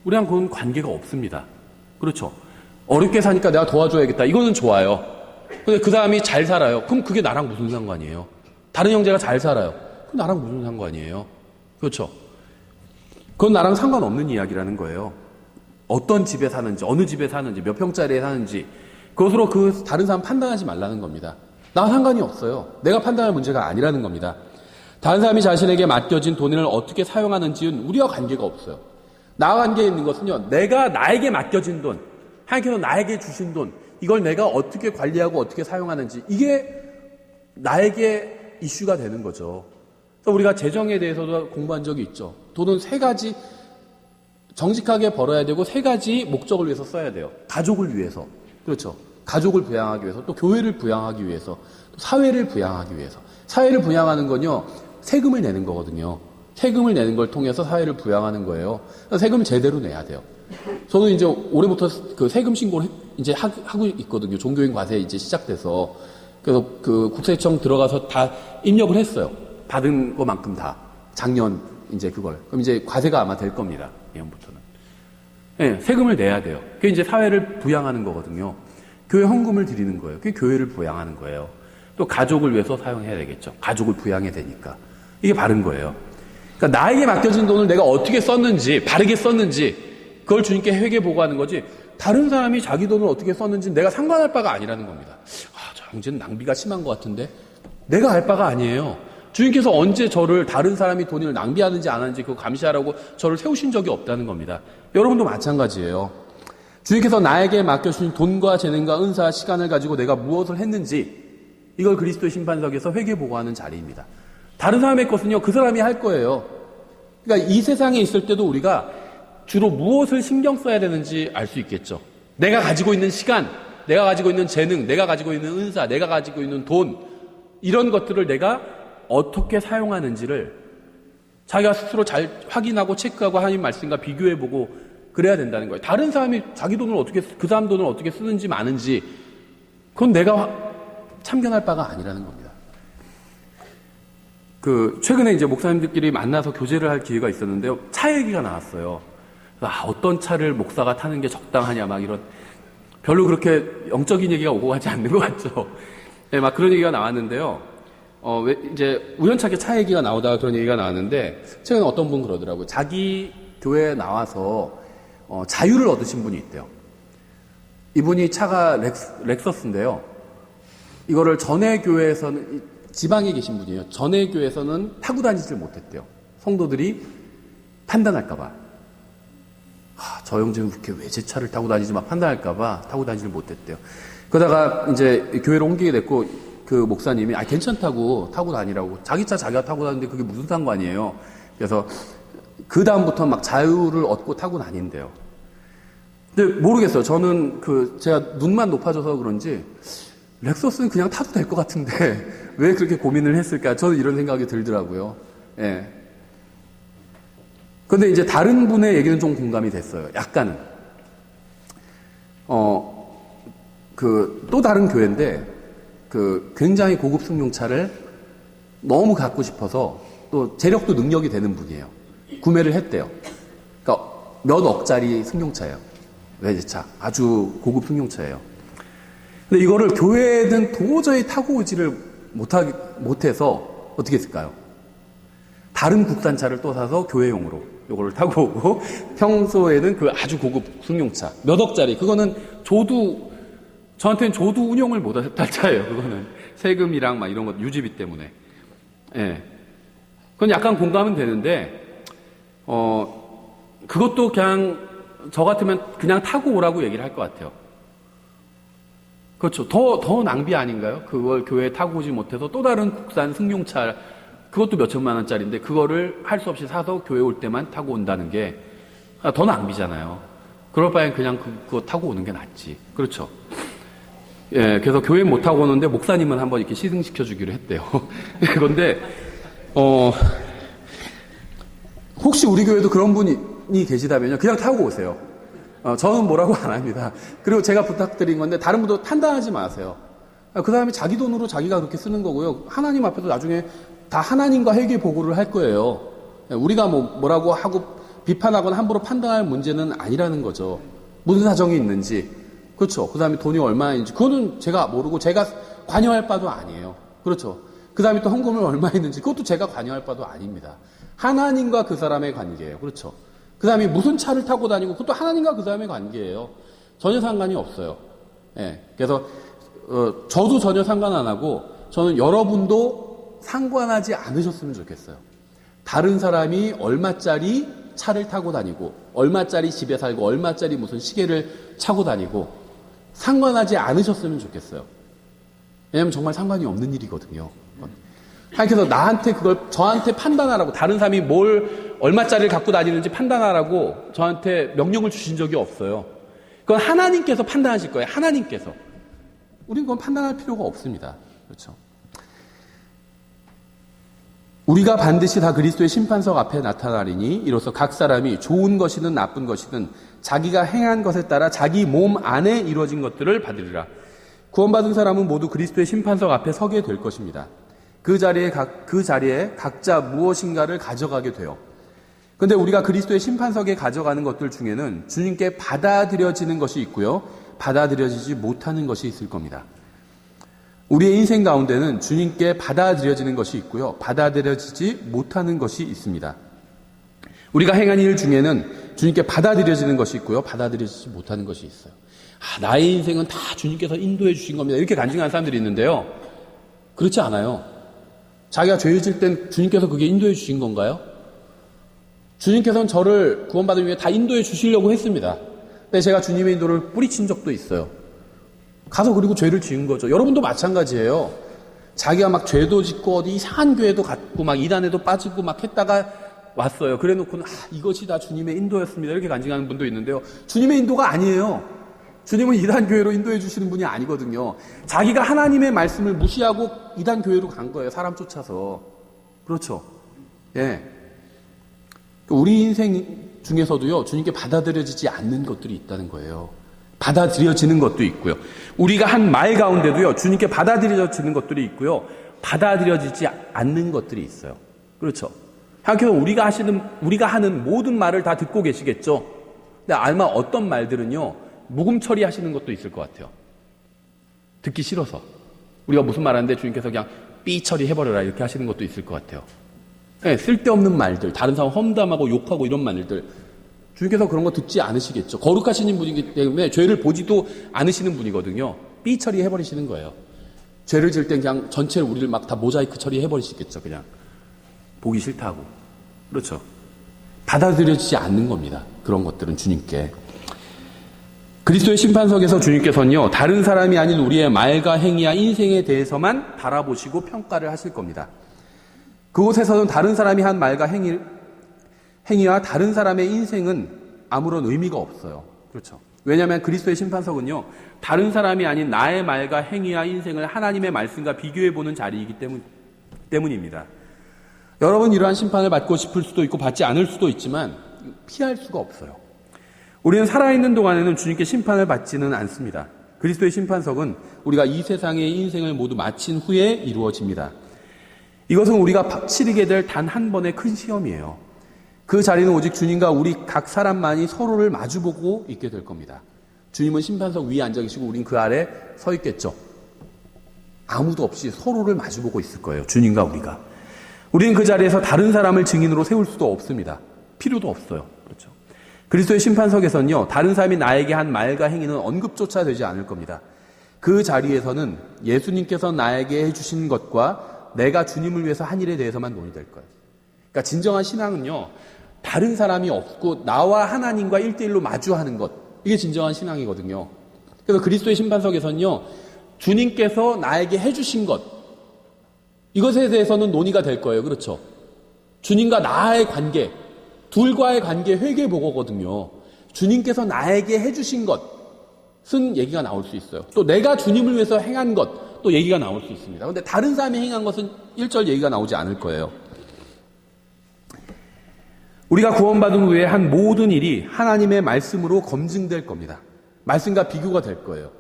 우리랑 그건 관계가 없습니다. 그렇죠. 어렵게 사니까 내가 도와줘야겠다. 이거는 좋아요. 근데 그 사람이 잘 살아요. 그럼 그게 나랑 무슨 상관이에요? 다른 형제가 잘 살아요. 그럼 나랑 무슨 상관이에요? 그렇죠. 그건 나랑 상관없는 이야기라는 거예요. 어떤 집에 사는지, 어느 집에 사는지, 몇 평짜리에 사는지 그것으로 그 다른 사람 판단하지 말라는 겁니다. 나와 상관이 없어요. 내가 판단할 문제가 아니라는 겁니다. 다른 사람이 자신에게 맡겨진 돈을 어떻게 사용하는지는 우리와 관계가 없어요. 나와 관계 있는 것은요, 내가 나에게 맡겨진 돈, 하나님께서 나에게 주신 돈, 이걸 내가 어떻게 관리하고 어떻게 사용하는지, 이게 나에게 이슈가 되는 거죠. 그래서 우리가 재정에 대해서도 공부한 적이 있죠. 돈은 세 가지, 정직하게 벌어야 되고 세 가지 목적을 위해서 써야 돼요. 가족을 위해서. 그렇죠. 가족을 부양하기 위해서, 또 교회를 부양하기 위해서, 또 사회를 부양하기 위해서. 사회를 부양하는 건요, 세금을 내는 거거든요. 세금을 내는 걸 통해서 사회를 부양하는 거예요. 세금을 제대로 내야 돼요. 저는 이제 올해부터 그 세금 신고를 이제 하고 있거든요. 종교인 과세 이제 시작돼서. 그래서 그 국세청 들어가서 다 입력을 했어요. 받은 것만큼 다. 작년 이제 그걸. 그럼 이제 과세가 아마 될 겁니다. 내년부터는. 네, 세금을 내야 돼요. 그게 이제 사회를 부양하는 거거든요. 교회 헌금을 드리는 거예요. 그게 교회를 부양하는 거예요. 또 가족을 위해서 사용해야 되겠죠. 가족을 부양해야 되니까. 이게 바른 거예요. 그러니까 나에게 맡겨진 돈을 내가 어떻게 썼는지, 바르게 썼는지, 그걸 주님께 회개 보고하는 거지, 다른 사람이 자기 돈을 어떻게 썼는지 내가 상관할 바가 아니라는 겁니다. 저 형제는 낭비가 심한 것 같은데? 내가 알 바가 아니에요. 주님께서 언제 저를 다른 사람이 돈을 낭비하는지 안 하는지 그거 감시하라고 저를 세우신 적이 없다는 겁니다. 여러분도 마찬가지예요. 주님께서 나에게 맡겨주신 돈과 재능과 은사, 시간을 가지고 내가 무엇을 했는지, 이걸 그리스도의 심판석에서 회개 보고하는 자리입니다. 다른 사람의 것은요, 그 사람이 할 거예요. 그러니까 이 세상에 있을 때도 우리가 주로 무엇을 신경 써야 되는지 알 수 있겠죠. 내가 가지고 있는 시간, 내가 가지고 있는 재능, 내가 가지고 있는 은사, 내가 가지고 있는 돈, 이런 것들을 내가 어떻게 사용하는지를 자기가 스스로 잘 확인하고 체크하고 하나님 말씀과 비교해보고 그래야 된다는 거예요. 다른 사람이 자기 돈을 어떻게, 그 사람 돈을 어떻게 쓰는지 마는지, 그건 내가 참견할 바가 아니라는 겁니다. 최근에 이제 목사님들끼리 만나서 교제를 할 기회가 있었는데요. 차 얘기가 나왔어요. 어떤 차를 목사가 타는 게 적당하냐, 막 이런, 별로 그렇게 영적인 얘기가 오고 가지 않는 것 같죠. 네, 막 그런 얘기가 나왔는데요. 이제 우연찮게 차 얘기가 나오다가 그런 얘기가 나왔는데, 최근에 어떤 분 그러더라고요. 자기 교회에 나와서, 자유를 얻으신 분이 있대요. 이분이 차가 렉서스인데요. 이거를 전에 교회에서는, 지방에 계신 분이에요. 전에 교회에서는 타고 다니질 못했대요. 성도들이 판단할까봐. 저 형제는 그렇게 왜 제 차를 타고 다니지 막 판단할까봐 타고 다니질 못했대요. 그러다가 이제 교회로 옮기게 됐고, 그 목사님이, 괜찮다고 타고 다니라고. 자기 차 자기가 타고 다니는데 그게 무슨 상관이에요. 그래서 그 다음부터 막 자유를 얻고 타고 다닌대요. 근데 모르겠어요. 저는 제가 눈만 높아져서 그런지, 렉서스는 그냥 타도 될 것 같은데, 왜 그렇게 고민을 했을까? 저는 이런 생각이 들더라고요. 예. 근데 이제 다른 분의 얘기는 좀 공감이 됐어요. 약간은. 또 다른 교회인데, 굉장히 고급 승용차를 너무 갖고 싶어서, 또 재력도 능력이 되는 분이에요. 구매를 했대요. 그러니까 몇 억짜리 승용차예요. 외제차. 아주 고급 승용차예요. 근데 이거를 교회는 도저히 타고 오지를 못해서 어떻게 했을까요? 다른 국산차를 또 사서 교회용으로 요거를 타고 오고, 평소에는 그 아주 고급 승용차, 몇 억짜리, 그거는 저한테는 조도 운용을 못할 차예요. 그거는 세금이랑 막 이런 것, 유지비 때문에. 예. 그건 약간 공감은 되는데, 그것도 그냥 저 같으면 그냥 타고 오라고 얘기를 할 것 같아요. 그렇죠. 더 낭비 아닌가요? 그걸 교회에 타고 오지 못해서 또 다른 국산 승용차, 그것도 몇 천만 원짜리인데 그거를 할 수 없이 사서 교회 올 때만 타고 온다는 게 더 낭비잖아요. 그럴 바엔 그냥 그거 타고 오는 게 낫지. 그렇죠. 예, 그래서 교회 못 타고 오는데 목사님은 한번 이렇게 시승시켜 주기로 했대요. 그런데, 혹시 우리 교회도 그런 분이 계시다면요. 그냥 타고 오세요. 저는 뭐라고 안 합니다. 그리고 제가 부탁드린 건데 다른 분도 판단하지 마세요. 그 사람이 자기 돈으로 자기가 그렇게 쓰는 거고요. 하나님 앞에서 나중에 다 하나님과 회개 보고를 할 거예요. 우리가 뭐라고 하고 비판하거나 함부로 판단할 문제는 아니라는 거죠. 무슨 사정이 있는지. 그렇죠. 그 사람이 돈이 얼마인지 그거는 제가 모르고 제가 관여할 바도 아니에요. 그렇죠. 그 사람이 또 헌금을 얼마 했는지 그것도 제가 관여할 바도 아닙니다. 하나님과 그 사람의 관계예요. 그렇죠. 그 사람이 무슨 차를 타고 다니고 그것도 하나님과 그 사람의 관계예요. 전혀 상관이 없어요. 예. 그래서 저도 전혀 상관 안 하고 저는 여러분도 상관하지 않으셨으면 좋겠어요. 다른 사람이 얼마짜리 차를 타고 다니고 얼마짜리 집에 살고 얼마짜리 무슨 시계를 차고 다니고 상관하지 않으셨으면 좋겠어요. 왜냐하면 정말 상관이 없는 일이거든요. 하나님께서 나한테 저한테 판단하라고, 다른 사람이 얼마짜리를 갖고 다니는지 판단하라고 저한테 명령을 주신 적이 없어요. 그건 하나님께서 판단하실 거예요. 하나님께서. 우린 그건 판단할 필요가 없습니다. 그렇죠? 우리가 반드시 다 그리스도의 심판석 앞에 나타나리니 이로써 각 사람이 좋은 것이든 나쁜 것이든 자기가 행한 것에 따라 자기 몸 안에 이루어진 것들을 받으리라. 구원받은 사람은 모두 그리스도의 심판석 앞에 서게 될 것입니다. 그 자리에 각자 무엇인가를 가져가게 돼요. 그런데 우리가 그리스도의 심판석에 가져가는 것들 중에는 주님께 받아들여지는 것이 있고요, 받아들여지지 못하는 것이 있을 겁니다. 우리의 인생 가운데는 주님께 받아들여지는 것이 있고요, 받아들여지지 못하는 것이 있습니다. 우리가 행한 일 중에는 주님께 받아들여지는 것이 있고요, 받아들여지지 못하는 것이 있어요. 나의 인생은 다 주님께서 인도해 주신 겁니다. 이렇게 간증하는 사람들이 있는데요. 그렇지 않아요. 자기가 죄를 질 땐 주님께서 그게 인도해 주신 건가요? 주님께서는 저를 구원받기 위해 다 인도해 주시려고 했습니다. 근데 제가 주님의 인도를 뿌리친 적도 있어요. 가서 그리고 죄를 지은 거죠. 여러분도 마찬가지예요. 자기가 막 죄도 짓고 어디 이상한 교회도 갔고 막 이단에도 빠지고 막 했다가 왔어요. 그래 놓고는 이것이 다 주님의 인도였습니다. 이렇게 간증하는 분도 있는데요. 주님의 인도가 아니에요. 주님은 이단 교회로 인도해 주시는 분이 아니거든요. 자기가 하나님의 말씀을 무시하고 이단 교회로 간 거예요. 사람 쫓아서. 그렇죠. 예. 우리 인생 중에서도요, 주님께 받아들여지지 않는 것들이 있다는 거예요. 받아들여지는 것도 있고요. 우리가 한 말 가운데도요, 주님께 받아들여지는 것들이 있고요, 받아들여지지 않는 것들이 있어요. 그렇죠. 하나님께서 우리가 하는 모든 말을 다 듣고 계시겠죠. 근데 아마 어떤 말들은요, 묵음 처리하시는 것도 있을 것 같아요. 듣기 싫어서. 우리가 무슨 말 하는데 주님께서 그냥 삐 처리해버려라 이렇게 하시는 것도 있을 것 같아요. 네, 쓸데없는 말들, 다른 사람 험담하고 욕하고 이런 말들, 주님께서 그런 거 듣지 않으시겠죠. 거룩하신 분이기 때문에 죄를 보지도 않으시는 분이거든요. 삐 처리해버리시는 거예요. 죄를 질 땐 그냥 전체를 우리를 막 다 모자이크 처리해버리시겠죠. 그냥 보기 싫다고. 그렇죠. 받아들여지지 않는 겁니다. 그런 것들은 주님께. 그리스도의 심판석에서 주님께서는요, 다른 사람이 아닌 우리의 말과 행위와 인생에 대해서만 바라보시고 평가를 하실 겁니다. 그곳에서는 다른 사람이 한 말과 행위와 다른 사람의 인생은 아무런 의미가 없어요. 그렇죠. 왜냐하면 그리스도의 심판석은요, 다른 사람이 아닌 나의 말과 행위와 인생을 하나님의 말씀과 비교해보는 자리이기 때문입니다. 여러분, 이러한 심판을 받고 싶을 수도 있고 받지 않을 수도 있지만 피할 수가 없어요. 우리는 살아있는 동안에는 주님께 심판을 받지는 않습니다. 그리스도의 심판석은 우리가 이 세상의 인생을 모두 마친 후에 이루어집니다. 이것은 우리가 치르게 될 단 한 번의 큰 시험이에요. 그 자리는 오직 주님과 우리 각 사람만이 서로를 마주보고 있게 될 겁니다. 주님은 심판석 위에 앉아 계시고 우린 그 아래 서 있겠죠. 아무도 없이 서로를 마주보고 있을 거예요. 주님과 우리가. 우리는 그 자리에서 다른 사람을 증인으로 세울 수도 없습니다. 필요도 없어요. 그렇죠. 그리스도의 심판석에서는요, 다른 사람이 나에게 한 말과 행위는 언급조차 되지 않을 겁니다. 그 자리에서는 예수님께서 나에게 해주신 것과 내가 주님을 위해서 한 일에 대해서만 논의될 거예요. 그러니까 진정한 신앙은요, 다른 사람이 없고 나와 하나님과 1대1로 마주하는 것, 이게 진정한 신앙이거든요. 그래서 그리스도의 심판석에서는요, 주님께서 나에게 해주신 것, 이것에 대해서는 논의가 될 거예요. 그렇죠. 주님과 나의 관계, 둘과의 관계 회개보고거든요. 주님께서 나에게 해주신 것은 얘기가 나올 수 있어요. 또 내가 주님을 위해서 행한 것, 또 얘기가 나올 수 있습니다. 그런데 다른 사람이 행한 것은 1절 얘기가 나오지 않을 거예요. 우리가 구원받은 후에 한 모든 일이 하나님의 말씀으로 검증될 겁니다. 말씀과 비교가 될 거예요.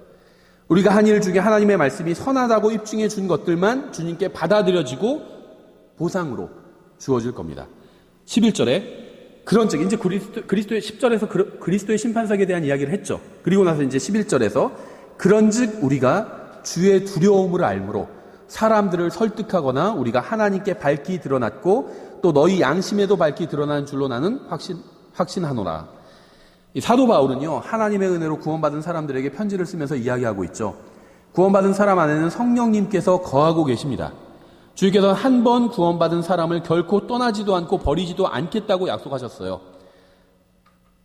우리가 한 일 중에 하나님의 말씀이 선하다고 입증해 준 것들만 주님께 받아들여지고 보상으로 주어질 겁니다. 11절에 그런즉 이제 그리스도의 10절에서 그리스도의 심판석에 대한 이야기를 했죠. 그리고 나서 이제 11절에서 그런즉 우리가 주의 두려움을 알므로 사람들을 설득하거나 우리가 하나님께 밝히 드러났고 또 너희 양심에도 밝히 드러난 줄로 나는 확신하노라. 이 사도 바울은요, 하나님의 은혜로 구원받은 사람들에게 편지를 쓰면서 이야기하고 있죠. 구원받은 사람 안에는 성령님께서 거하고 계십니다. 주께서는 한 번 구원받은 사람을 결코 떠나지도 않고 버리지도 않겠다고 약속하셨어요.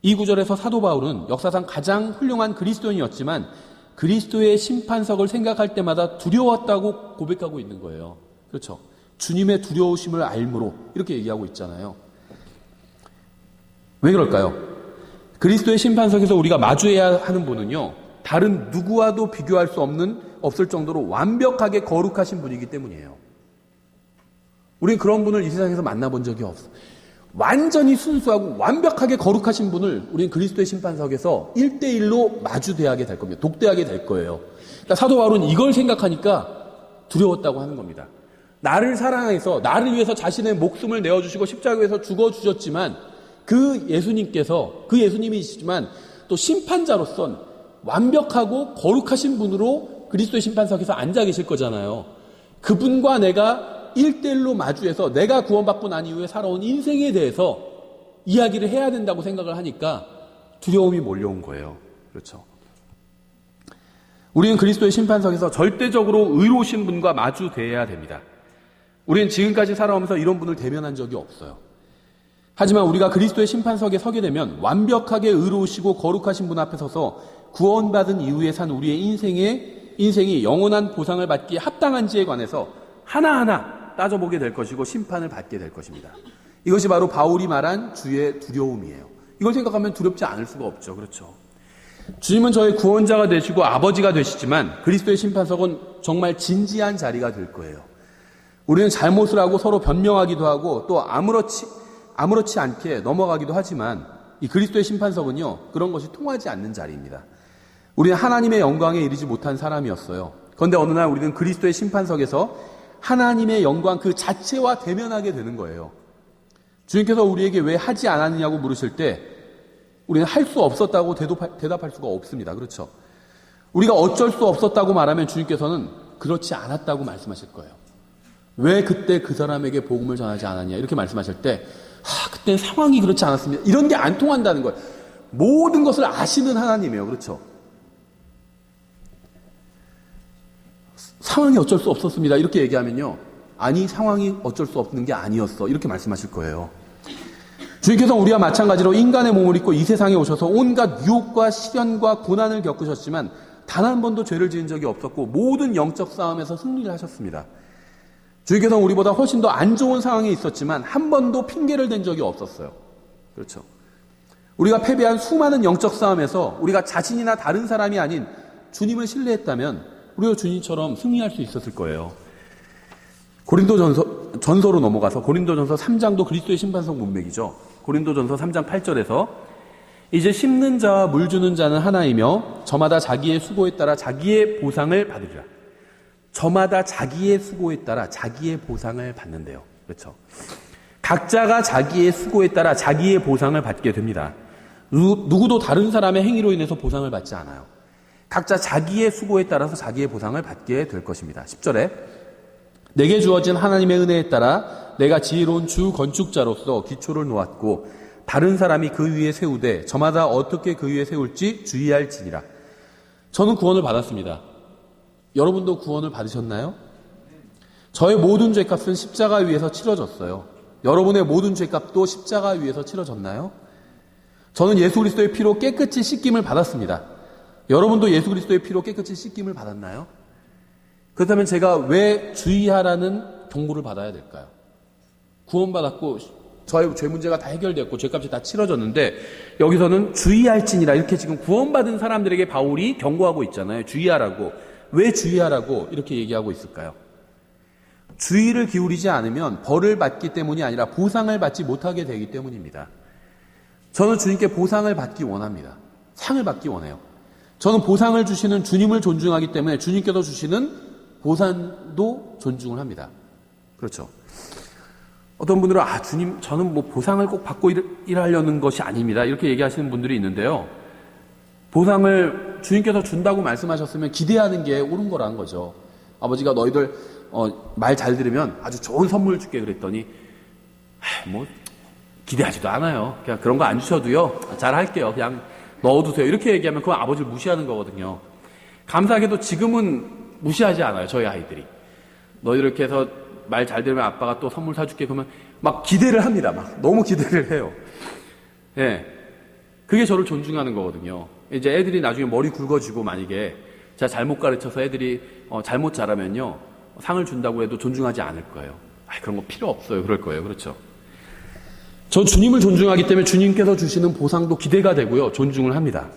이 구절에서 사도 바울은 역사상 가장 훌륭한 그리스도인이었지만 그리스도의 심판석을 생각할 때마다 두려웠다고 고백하고 있는 거예요. 그렇죠. 주님의 두려우심을 알므로 이렇게 얘기하고 있잖아요. 왜 그럴까요? 그리스도의 심판석에서 우리가 마주해야 하는 분은요, 다른 누구와도 비교할 수 없을 정도로 완벽하게 거룩하신 분이기 때문이에요. 우리는 그런 분을 이 세상에서 만나본 적이 없어요. 완전히 순수하고 완벽하게 거룩하신 분을 우리는 그리스도의 심판석에서 1대1로 마주대하게 될 겁니다. 독대하게 될 거예요. 그러니까 사도 바울은 이걸 생각하니까 두려웠다고 하는 겁니다. 나를 사랑해서 나를 위해서 자신의 목숨을 내어주시고 십자가에서 죽어주셨지만 그 예수님이시지만 또 심판자로선 완벽하고 거룩하신 분으로 그리스도의 심판석에서 앉아 계실 거잖아요. 그분과 내가 1대1로 마주해서 내가 구원받고 난 이후에 살아온 인생에 대해서 이야기를 해야 된다고 생각을 하니까 두려움이 몰려온 거예요. 그렇죠. 우리는 그리스도의 심판석에서 절대적으로 의로우신 분과 마주대해야 됩니다. 우리는 지금까지 살아오면서 이런 분을 대면한 적이 없어요. 하지만 우리가 그리스도의 심판석에 서게 되면 완벽하게 의로우시고 거룩하신 분 앞에 서서 구원받은 이후에 산 우리의 인생이 영원한 보상을 받기에 합당한지에 관해서 하나하나 따져보게 될 것이고 심판을 받게 될 것입니다. 이것이 바로 바울이 말한 주의 두려움이에요. 이걸 생각하면 두렵지 않을 수가 없죠. 그렇죠. 주님은 저의 구원자가 되시고 아버지가 되시지만 그리스도의 심판석은 정말 진지한 자리가 될 거예요. 우리는 잘못을 하고 서로 변명하기도 하고 또 아무렇지 않게 넘어가기도 하지만 이 그리스도의 심판석은요, 그런 것이 통하지 않는 자리입니다. 우리는 하나님의 영광에 이르지 못한 사람이었어요. 그런데 어느 날 우리는 그리스도의 심판석에서 하나님의 영광 그 자체와 대면하게 되는 거예요. 주님께서 우리에게 왜 하지 않았느냐고 물으실 때 우리는 할 수 없었다고 대답할 수가 없습니다. 그렇죠? 우리가 어쩔 수 없었다고 말하면 주님께서는 그렇지 않았다고 말씀하실 거예요. 왜 그때 그 사람에게 복음을 전하지 않았냐 이렇게 말씀하실 때 그때는 상황이 그렇지 않았습니다. 이런 게 안 통한다는 거예요. 모든 것을 아시는 하나님이에요. 그렇죠? 상황이 어쩔 수 없었습니다. 이렇게 얘기하면요. 아니, 상황이 어쩔 수 없는 게 아니었어. 이렇게 말씀하실 거예요. 주님께서 우리와 마찬가지로 인간의 몸을 입고 이 세상에 오셔서 온갖 유혹과 시련과 고난을 겪으셨지만 단 한 번도 죄를 지은 적이 없었고 모든 영적 싸움에서 승리를 하셨습니다. 주님께서 우리보다 훨씬 더 안 좋은 상황에 있었지만 한 번도 핑계를 댄 적이 없었어요. 그렇죠. 우리가 패배한 수많은 영적 싸움에서 우리가 자신이나 다른 사람이 아닌 주님을 신뢰했다면 우리가 주님처럼 승리할 수 있었을 거예요. 전서로 넘어가서 고린도전서 3장도 그리스도의 심판석 문맥이죠. 고린도전서 3장 8절에서 이제 심는 자와 물 주는 자는 하나이며 저마다 자기의 수고에 따라 자기의 보상을 받으리라. 저마다 자기의 수고에 따라 자기의 보상을 받는데요. 그렇죠. 각자가 자기의 수고에 따라 자기의 보상을 받게 됩니다. 누구도 다른 사람의 행위로 인해서 보상을 받지 않아요. 각자 자기의 수고에 따라서 자기의 보상을 받게 될 것입니다. 10절에 내게 주어진 하나님의 은혜에 따라 내가 지혜로운 주 건축자로서 기초를 놓았고 다른 사람이 그 위에 세우되 저마다 어떻게 그 위에 세울지 주의할지니라. 저는 구원을 받았습니다. 여러분도 구원을 받으셨나요? 저의 모든 죄값은 십자가 위에서 치러졌어요. 여러분의 모든 죄값도 십자가 위에서 치러졌나요? 저는 예수 그리스도의 피로 깨끗이 씻김을 받았습니다. 여러분도 예수 그리스도의 피로 깨끗이 씻김을 받았나요? 그렇다면 제가 왜 주의하라는 경고를 받아야 될까요? 구원받았고 저의 죄 문제가 다 해결되었고 죄값이 다 치러졌는데 여기서는 주의할지니라 이렇게 지금 구원받은 사람들에게 바울이 경고하고 있잖아요. 주의하라고. 왜 주의하라고 이렇게 얘기하고 있을까요? 주의를 기울이지 않으면 벌을 받기 때문이 아니라 보상을 받지 못하게 되기 때문입니다. 저는 주님께 보상을 받기 원합니다. 상을 받기 원해요. 저는 보상을 주시는 주님을 존중하기 때문에 주님께서 주시는 보상도 존중을 합니다. 그렇죠. 어떤 분들은 주님 저는 뭐 보상을 꼭 받고 일하려는 것이 아닙니다. 이렇게 얘기하시는 분들이 있는데요. 보상을 주님께서 준다고 말씀하셨으면 기대하는 게 옳은 거라는 거죠. 아버지가 너희들 말 잘 들으면 아주 좋은 선물 줄게 그랬더니 뭐 기대하지도 않아요. 그냥 그런 거 안 주셔도요. 잘 할게요. 그냥 넣어두세요. 이렇게 얘기하면 그건 아버지를 무시하는 거거든요. 감사하게도 지금은 무시하지 않아요. 저희 아이들이. 너희들 이렇게 해서 말 잘 들으면 아빠가 또 선물 사줄게 그러면 막 기대를 합니다. 막 너무 기대를 해요. 예. 그게 저를 존중하는 거거든요. 이제 애들이 나중에 머리 굵어지고 만약에 제가 잘못 가르쳐서 애들이 잘못 자라면요. 상을 준다고 해도 존중하지 않을 거예요. 그런 거 필요 없어요. 그럴 거예요. 그렇죠? 저 주님을 존중하기 때문에 주님께서 주시는 보상도 기대가 되고요. 존중을 합니다.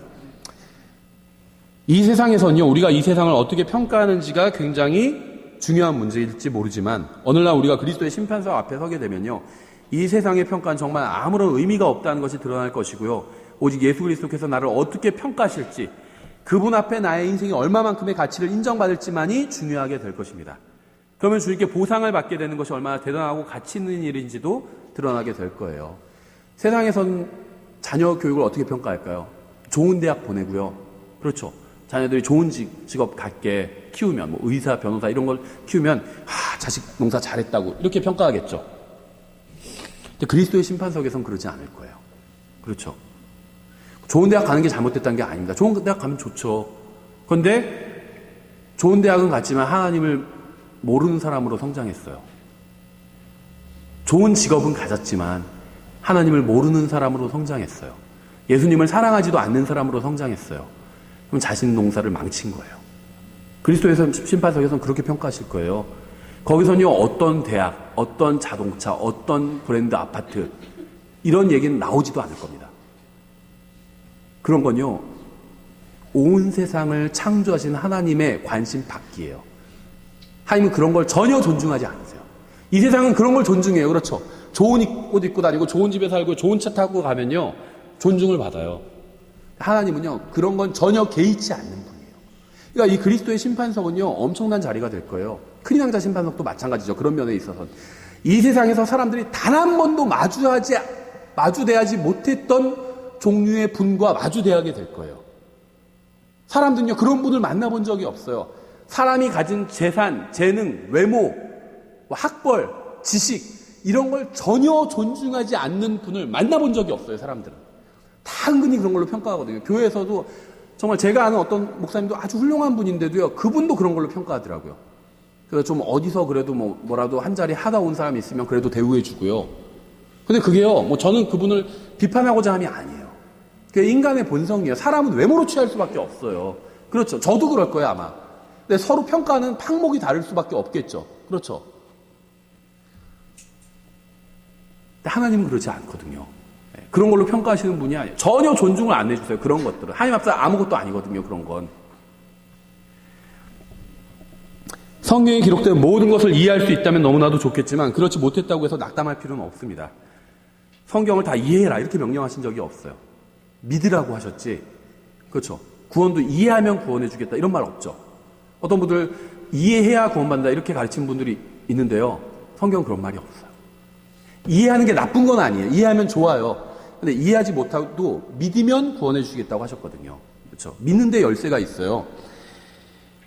이 세상에서는요. 우리가 이 세상을 어떻게 평가하는지가 굉장히 중요한 문제일지 모르지만 오늘날 우리가 그리스도의 심판석 앞에 서게 되면요. 이 세상의 평가는 정말 아무런 의미가 없다는 것이 드러날 것이고요. 오직 예수 그리스도께서 나를 어떻게 평가하실지 그분 앞에 나의 인생이 얼마만큼의 가치를 인정받을지만이 중요하게 될 것입니다. 그러면 주님께 보상을 받게 되는 것이 얼마나 대단하고 가치 있는 일인지도 드러나게 될 거예요. 세상에선 자녀 교육을 어떻게 평가할까요? 좋은 대학 보내고요. 그렇죠. 자녀들이 좋은 직업 갖게 키우면 뭐 의사, 변호사 이런 걸 키우면 자식 농사 잘했다고 이렇게 평가하겠죠. 근데 그리스도의 심판석에선 그러지 않을 거예요. 그렇죠. 좋은 대학 가는 게 잘못됐다는 게 아닙니다. 좋은 대학 가면 좋죠. 그런데 좋은 대학은 갔지만 하나님을 모르는 사람으로 성장했어요. 좋은 직업은 가졌지만 하나님을 모르는 사람으로 성장했어요. 예수님을 사랑하지도 않는 사람으로 성장했어요. 그럼 자신 농사를 망친 거예요. 그리스도의 심판석에서는 그렇게 평가하실 거예요. 거기서는요, 어떤 대학, 어떤 자동차, 어떤 브랜드 아파트 이런 얘기는 나오지도 않을 겁니다. 그런 건요, 온 세상을 창조하신 하나님의 관심 받기예요. 하나님은 그런 걸 전혀 존중하지 않으세요. 이 세상은 그런 걸 존중해요. 그렇죠. 좋은 옷 입고 다니고 좋은 집에 살고 좋은 차 타고 가면요, 존중을 받아요. 하나님은요, 그런 건 전혀 개의치 않는 분이에요. 그러니까 이 그리스도의 심판석은요, 엄청난 자리가 될 거예요. 큰 왕자 심판석도 마찬가지죠. 그런 면에 있어서는. 이 세상에서 사람들이 단 한 번도 마주대하지 못했던 종류의 분과 마주대하게 될 거예요. 사람들은요, 그런 분을 만나본 적이 없어요. 사람이 가진 재산, 재능, 외모, 학벌, 지식 이런 걸 전혀 존중하지 않는 분을 만나본 적이 없어요. 사람들은. 다 은근히 그런 걸로 평가하거든요. 교회에서도 정말 제가 아는 어떤 목사님도 아주 훌륭한 분인데도요, 그분도 그런 걸로 평가하더라고요. 그래서 좀 어디서 그래도 뭐라도 한 자리 하다 온 사람이 있으면 그래도 대우해 주고요. 근데 그게요, 저는 그분을 비판하고자 함이 아니에요. 그게 인간의 본성이에요. 사람은 외모로 취할 수밖에 없어요. 그렇죠. 저도 그럴 거예요, 아마. 근데 서로 평가는 팡목이 다를 수밖에 없겠죠. 그렇죠. 근데 하나님은 그렇지 않거든요. 그런 걸로 평가하시는 분이 아니에요. 전혀 존중을 안 해주세요. 그런 것들은. 하나님 앞에서 아무것도 아니거든요. 그런 건. 성경에 기록된 모든 것을 이해할 수 있다면 너무나도 좋겠지만 그렇지 못했다고 해서 낙담할 필요는 없습니다. 성경을 다 이해해라 이렇게 명령하신 적이 없어요. 믿으라고 하셨지. 그렇죠. 구원도 이해하면 구원해 주겠다 이런 말 없죠. 어떤 분들 이해해야 구원받는다 이렇게 가르치는 분들이 있는데요. 성경은 그런 말이 없어요. 이해하는 게 나쁜 건 아니에요. 이해하면 좋아요. 근데 이해하지 못하고 믿으면 구원해 주시겠다고 하셨거든요. 그렇죠. 믿는 데 열쇠가 있어요.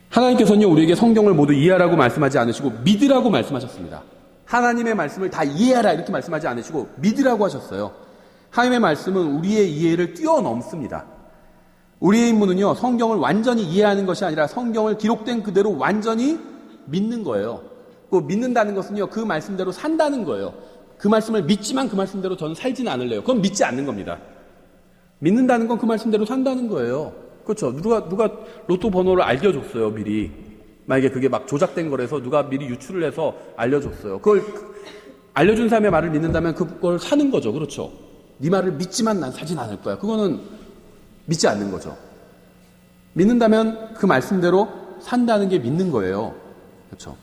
하나님께서는요, 우리에게 성경을 모두 이해하라고 말씀하지 않으시고 믿으라고 말씀하셨습니다. 하나님의 말씀을 다 이해하라 이렇게 말씀하지 않으시고 믿으라고 하셨어요. 하나님의 말씀은 우리의 이해를 뛰어넘습니다. 우리의 임무는요, 성경을 완전히 이해하는 것이 아니라 성경을 기록된 그대로 완전히 믿는 거예요. 그 믿는다는 것은요, 그 말씀대로 산다는 거예요. 그 말씀을 믿지만 그 말씀대로 저는 살지는 않을래요. 그건 믿지 않는 겁니다. 믿는다는 건 그 말씀대로 산다는 거예요. 그렇죠. 누가 로또 번호를 알려줬어요, 미리. 만약에 그게 막 조작된 거라서 누가 미리 유출을 해서 알려줬어요. 그걸 알려준 사람의 말을 믿는다면 그걸 사는 거죠. 그렇죠. 네 말을 믿지만 난 사진 않을 거야. 그거는 믿지 않는 거죠. 믿는다면 그 말씀대로 산다는 게 믿는 거예요. 그렇죠.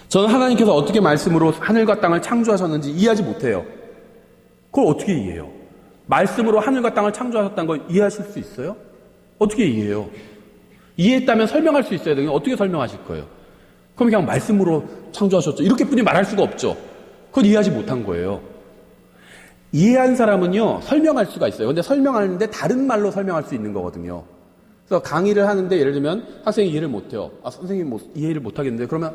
저는 하나님께서 어떻게 말씀으로 하늘과 땅을 창조하셨는지 이해하지 못해요. 그걸 어떻게 이해해요? 말씀으로 하늘과 땅을 창조하셨다는 걸 이해하실 수 있어요? 어떻게 이해해요? 이해했다면 설명할 수 있어야 되는데 어떻게 설명하실 거예요? 그럼 그냥 말씀으로 창조하셨죠. 이렇게뿐이 말할 수가 없죠. 그건 이해하지 못한 거예요. 이해한 사람은요, 설명할 수가 있어요. 근데 설명하는데 다른 말로 설명할 수 있는 거거든요. 그래서 강의를 하는데 예를 들면 학생이 이해를 못해요. 선생님이 이해를 못하겠는데 그러면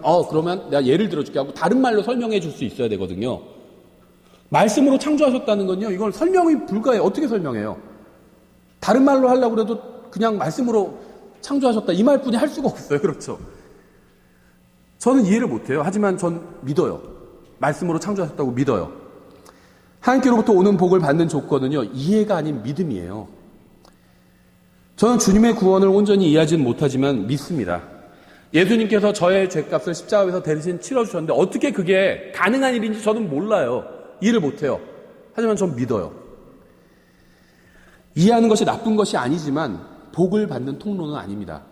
내가 예를 들어줄게 하고 다른 말로 설명해 줄 수 있어야 되거든요. 말씀으로 창조하셨다는 건요, 이걸 설명이 불가해요. 어떻게 설명해요? 다른 말로 하려고 해도 그냥 말씀으로 창조하셨다 이 말뿐이 할 수가 없어요. 그렇죠. 저는 이해를 못해요. 하지만 전 믿어요. 말씀으로 창조하셨다고 믿어요. 하나님께로부터 오는 복을 받는 조건은요, 이해가 아닌 믿음이에요. 저는 주님의 구원을 온전히 이해하지는 못하지만 믿습니다. 예수님께서 저의 죄값을 십자가에서 대신 치러주셨는데 어떻게 그게 가능한 일인지 저는 몰라요. 이해를 못해요. 하지만 전 믿어요. 이해하는 것이 나쁜 것이 아니지만 복을 받는 통로는 아닙니다.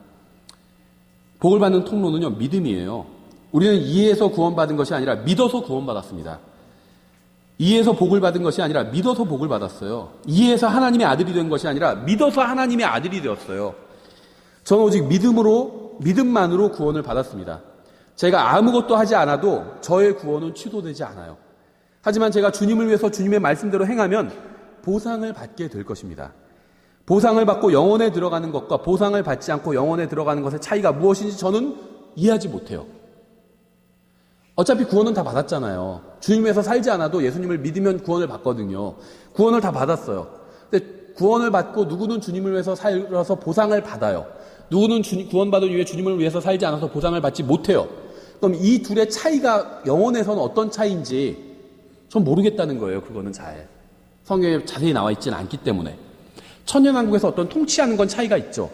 복을 받는 통로는요, 믿음이에요. 우리는 이해해서 구원받은 것이 아니라 믿어서 구원받았습니다. 이해해서 복을 받은 것이 아니라 믿어서 복을 받았어요. 이해해서 하나님의 아들이 된 것이 아니라 믿어서 하나님의 아들이 되었어요. 저는 오직 믿음만으로 구원을 받았습니다. 제가 아무것도 하지 않아도 저의 구원은 취소되지 않아요. 하지만 제가 주님을 위해서 주님의 말씀대로 행하면 보상을 받게 될 것입니다. 보상을 받고 영혼에 들어가는 것과 보상을 받지 않고 영혼에 들어가는 것의 차이가 무엇인지 저는 이해하지 못해요. 어차피 구원은 다 받았잖아요. 주님에서 살지 않아도 예수님을 믿으면 구원을 받거든요. 구원을 다 받았어요. 근데 구원을 받고 누구는 주님을 위해서 살아서 보상을 받아요. 누구는 구원받은 이후에 주님을 위해서 살지 않아서 보상을 받지 못해요. 그럼 이 둘의 차이가 영혼에서는 어떤 차이인지 전 모르겠다는 거예요. 그거는 잘. 성경에 자세히 나와 있지는 않기 때문에. 천년왕국에서 어떤 통치하는 건 차이가 있죠.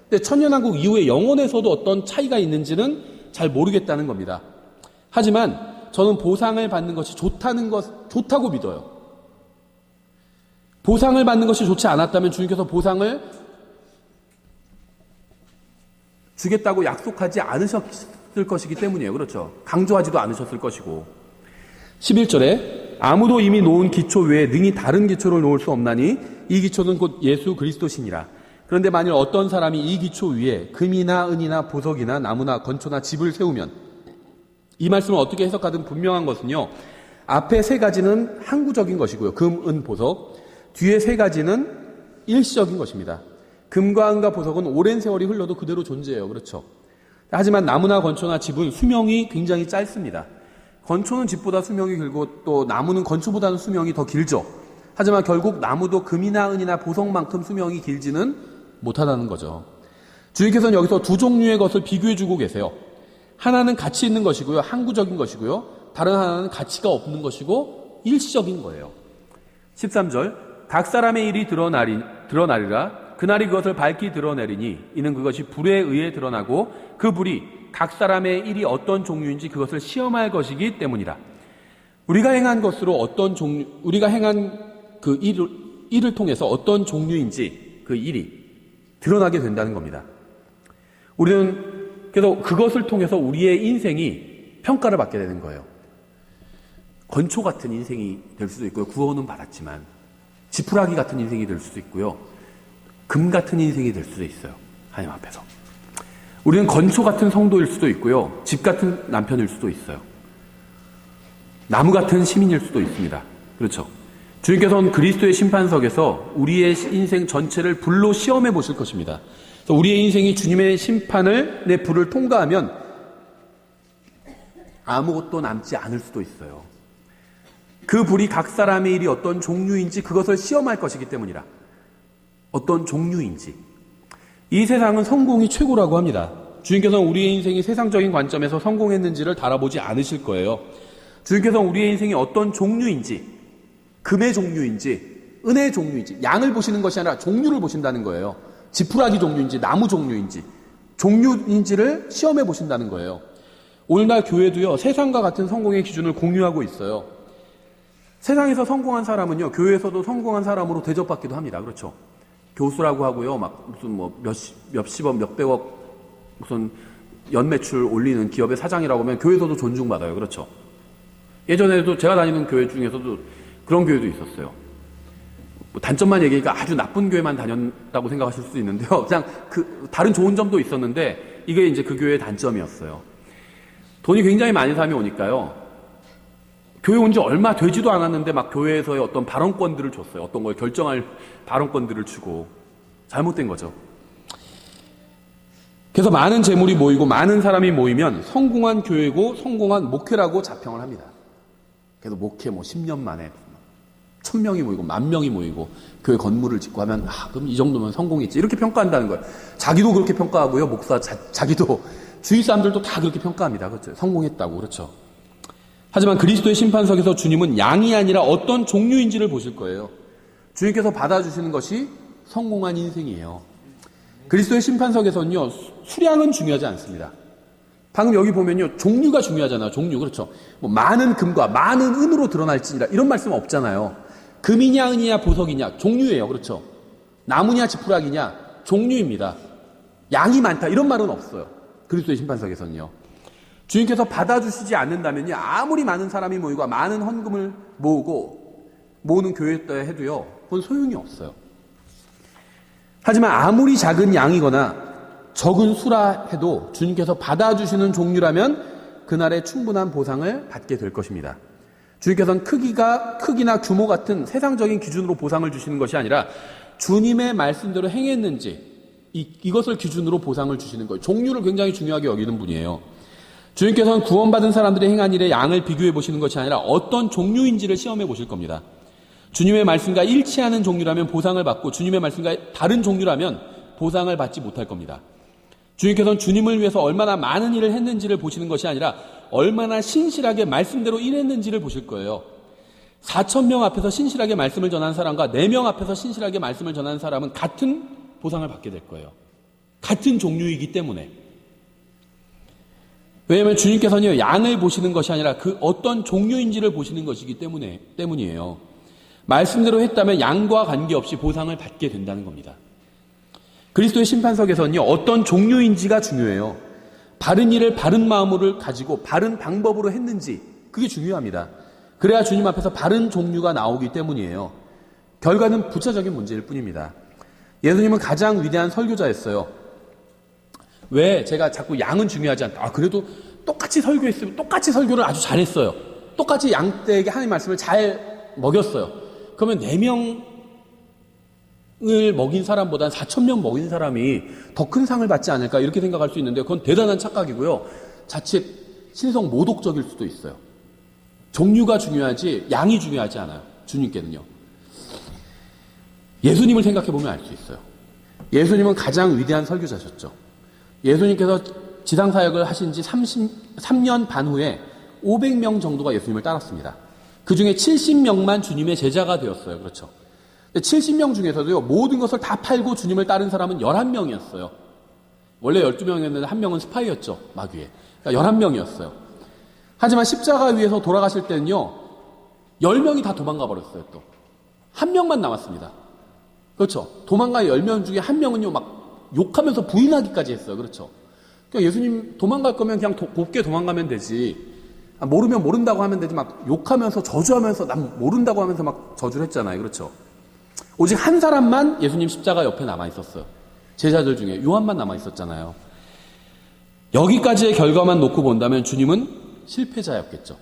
근데 천년왕국 이후에 영혼에서도 어떤 차이가 있는지는 잘 모르겠다는 겁니다. 하지만 저는 보상을 받는 것이 좋다고 믿어요. 보상을 받는 것이 좋지 않았다면 주님께서 보상을 주겠다고 약속하지 않으셨을 것이기 때문이에요. 그렇죠. 강조하지도 않으셨을 것이고. 11절에 아무도 이미 놓은 기초 외에 능히 다른 기초를 놓을 수 없나니 이 기초는 곧 예수 그리스도시니라. 그런데 만일 어떤 사람이 이 기초 위에 금이나 은이나 보석이나 나무나 건초나 집을 세우면, 이 말씀을 어떻게 해석하든 분명한 것은요, 앞에 세 가지는 항구적인 것이고요. 금, 은, 보석. 뒤에 세 가지는 일시적인 것입니다. 금과 은과 보석은 오랜 세월이 흘러도 그대로 존재해요. 그렇죠. 하지만 나무나 건초나 집은 수명이 굉장히 짧습니다. 건초는 집보다 수명이 길고 또 나무는 건초보다는 수명이 더 길죠. 하지만 결국 나무도 금이나 은이나 보석만큼 수명이 길지는 못하다는 거죠. 주님께서는 여기서 두 종류의 것을 비교해주고 계세요. 하나는 가치 있는 것이고요. 항구적인 것이고요. 다른 하나는 가치가 없는 것이고 일시적인 거예요. 13절 각 사람의 일이 드러나리라. 그날이 그것을 밝히 드러내리니 이는 그것이 불에 의해 드러나고 그 불이 각 사람의 일이 어떤 종류인지 그것을 시험할 것이기 때문이라. 우리가 행한 그 일을 통해서 어떤 종류인지 그 일이 드러나게 된다는 겁니다. 우리는 그래서 그것을 통해서 우리의 인생이 평가를 받게 되는 거예요. 건초 같은 인생이 될 수도 있고요. 구원은 받았지만 지푸라기 같은 인생이 될 수도 있고요. 금 같은 인생이 될 수도 있어요. 하나님 앞에서. 우리는 건초 같은 성도일 수도 있고요. 집 같은 남편일 수도 있어요. 나무 같은 시민일 수도 있습니다. 그렇죠. 주님께서는 그리스도의 심판석에서 우리의 인생 전체를 불로 시험해 보실 것입니다. 그래서 우리의 인생이 주님의 심판의 불을 통과하면 아무것도 남지 않을 수도 있어요. 그 불이 각 사람의 일이 어떤 종류인지 그것을 시험할 것이기 때문이라. 어떤 종류인지. 이 세상은 성공이 최고라고 합니다. 주님께서는 우리의 인생이 세상적인 관점에서 성공했는지를 달아보지 않으실 거예요. 주님께서는 우리의 인생이 어떤 종류인지, 금의 종류인지, 은의 종류인지, 양을 보시는 것이 아니라 종류를 보신다는 거예요. 지푸라기 종류인지, 나무 종류인지, 종류인지를 시험해 보신다는 거예요. 오늘날 교회도요, 세상과 같은 성공의 기준을 공유하고 있어요. 세상에서 성공한 사람은요, 교회에서도 성공한 사람으로 대접받기도 합니다. 그렇죠. 교수라고 하고요, 막 무슨 몇십억, 몇백억 무슨 연매출 올리는 기업의 사장이라고 하면 교회에서도 존중받아요. 그렇죠. 예전에도 제가 다니는 교회 중에서도 그런 교회도 있었어요. 뭐 단점만 얘기하니까 아주 나쁜 교회만 다녔다고 생각하실 수도 있는데요. 그냥 다른 좋은 점도 있었는데 이게 이제 그 교회의 단점이었어요. 돈이 굉장히 많은 사람이 오니까요. 교회 온 지 얼마 되지도 않았는데 막 교회에서의 어떤 발언권들을 줬어요. 어떤 걸 결정할 발언권들을 주고. 잘못된 거죠. 그래서 많은 재물이 모이고 많은 사람이 모이면 성공한 교회고 성공한 목회라고 자평을 합니다. 그래서 목회 10년 만에 1000명이 모이고 10,000명이 모이고 교회 건물을 짓고 하면 그럼 이 정도면 성공했지. 이렇게 평가한다는 거예요. 자기도 그렇게 평가하고요. 목사 자기도 주위 사람들도 다 그렇게 평가합니다. 그렇죠. 성공했다고. 그렇죠. 하지만 그리스도의 심판석에서 주님은 양이 아니라 어떤 종류인지를 보실 거예요. 주님께서 받아주시는 것이 성공한 인생이에요. 그리스도의 심판석에서는요, 수량은 중요하지 않습니다. 방금 여기 보면요, 종류가 중요하잖아요. 종류. 그렇죠. 뭐 많은 금과 많은 은으로 드러날지니라 이런 말씀 없잖아요. 금이냐 은이냐 보석이냐 종류예요. 그렇죠. 나무냐 지푸라기냐 종류입니다. 양이 많다 이런 말은 없어요. 그리스도의 심판석에서는요. 주님께서 받아주시지 않는다면요, 아무리 많은 사람이 모이고 많은 헌금을 모으는 교회였다 해도요, 그건 소용이 없어요. 하지만 아무리 작은 양이거나 적은 수라 해도 주님께서 받아주시는 종류라면 그날에 충분한 보상을 받게 될 것입니다. 주님께서는 크기나 규모 같은 세상적인 기준으로 보상을 주시는 것이 아니라 주님의 말씀대로 행했는지 이것을 기준으로 보상을 주시는 거예요. 종류를 굉장히 중요하게 여기는 분이에요. 주님께서는 구원받은 사람들이 행한 일의 양을 비교해 보시는 것이 아니라 어떤 종류인지를 시험해 보실 겁니다. 주님의 말씀과 일치하는 종류라면 보상을 받고 주님의 말씀과 다른 종류라면 보상을 받지 못할 겁니다. 주님께서는 주님을 위해서 얼마나 많은 일을 했는지를 보시는 것이 아니라 얼마나 신실하게 말씀대로 일했는지를 보실 거예요. 4,000명 앞에서 신실하게 말씀을 전한 사람과 4명 앞에서 신실하게 말씀을 전하는 사람은 같은 보상을 받게 될 거예요. 같은 종류이기 때문에. 왜냐하면 주님께서는 양을 보시는 것이 아니라 그 어떤 종류인지를 보시는 것이기 때문이에요. 말씀대로 했다면 양과 관계없이 보상을 받게 된다는 겁니다. 그리스도의 심판석에서는요, 어떤 종류인지가 중요해요. 바른 일을 바른 마음으로 가지고 바른 방법으로 했는지 그게 중요합니다. 그래야 주님 앞에서 바른 종류가 나오기 때문이에요. 결과는 부차적인 문제일 뿐입니다. 예수님은 가장 위대한 설교자였어요. 왜 제가 자꾸 양은 중요하지 않다. 그래도 똑같이 설교했으면 똑같이 설교를 아주 잘했어요. 똑같이 양떼에게 하나님의 말씀을 잘 먹였어요. 그러면 4명을 먹인 사람보다는 4,000명 먹인 사람이 더 큰 상을 받지 않을까 이렇게 생각할 수 있는데 그건 대단한 착각이고요. 자칫 신성 모독적일 수도 있어요. 종류가 중요하지 양이 중요하지 않아요. 주님께는요. 예수님을 생각해 보면 알 수 있어요. 예수님은 가장 위대한 설교자셨죠. 예수님께서 지상사역을 하신 지 3년 반 후에 500명 정도가 예수님을 따랐습니다. 그 중에 70명만 주님의 제자가 되었어요. 그렇죠. 70명 중에서도요, 모든 것을 다 팔고 주님을 따른 사람은 11명이었어요. 원래 12명이었는데 한 명은 스파이였죠. 마귀에. 그러니까 11명이었어요. 하지만 십자가 위에서 돌아가실 때는요, 10명이 다 도망가 버렸어요. 또 한 명만 남았습니다. 그렇죠. 도망간 10명 중에 한 명은요, 막 욕하면서 부인하기까지 했어요. 그렇죠. 그러니까 예수님 도망갈 거면 그냥 곱게 도망가면 되지. 모르면 모른다고 하면 되지. 막 욕하면서 저주하면서 난 모른다고 하면서 막 저주를 했잖아요. 그렇죠. 오직 한 사람만 예수님 십자가 옆에 남아 있었어요. 제자들 중에 요한만 남아 있었잖아요. 여기까지의 결과만 놓고 본다면 주님은 실패자였겠죠.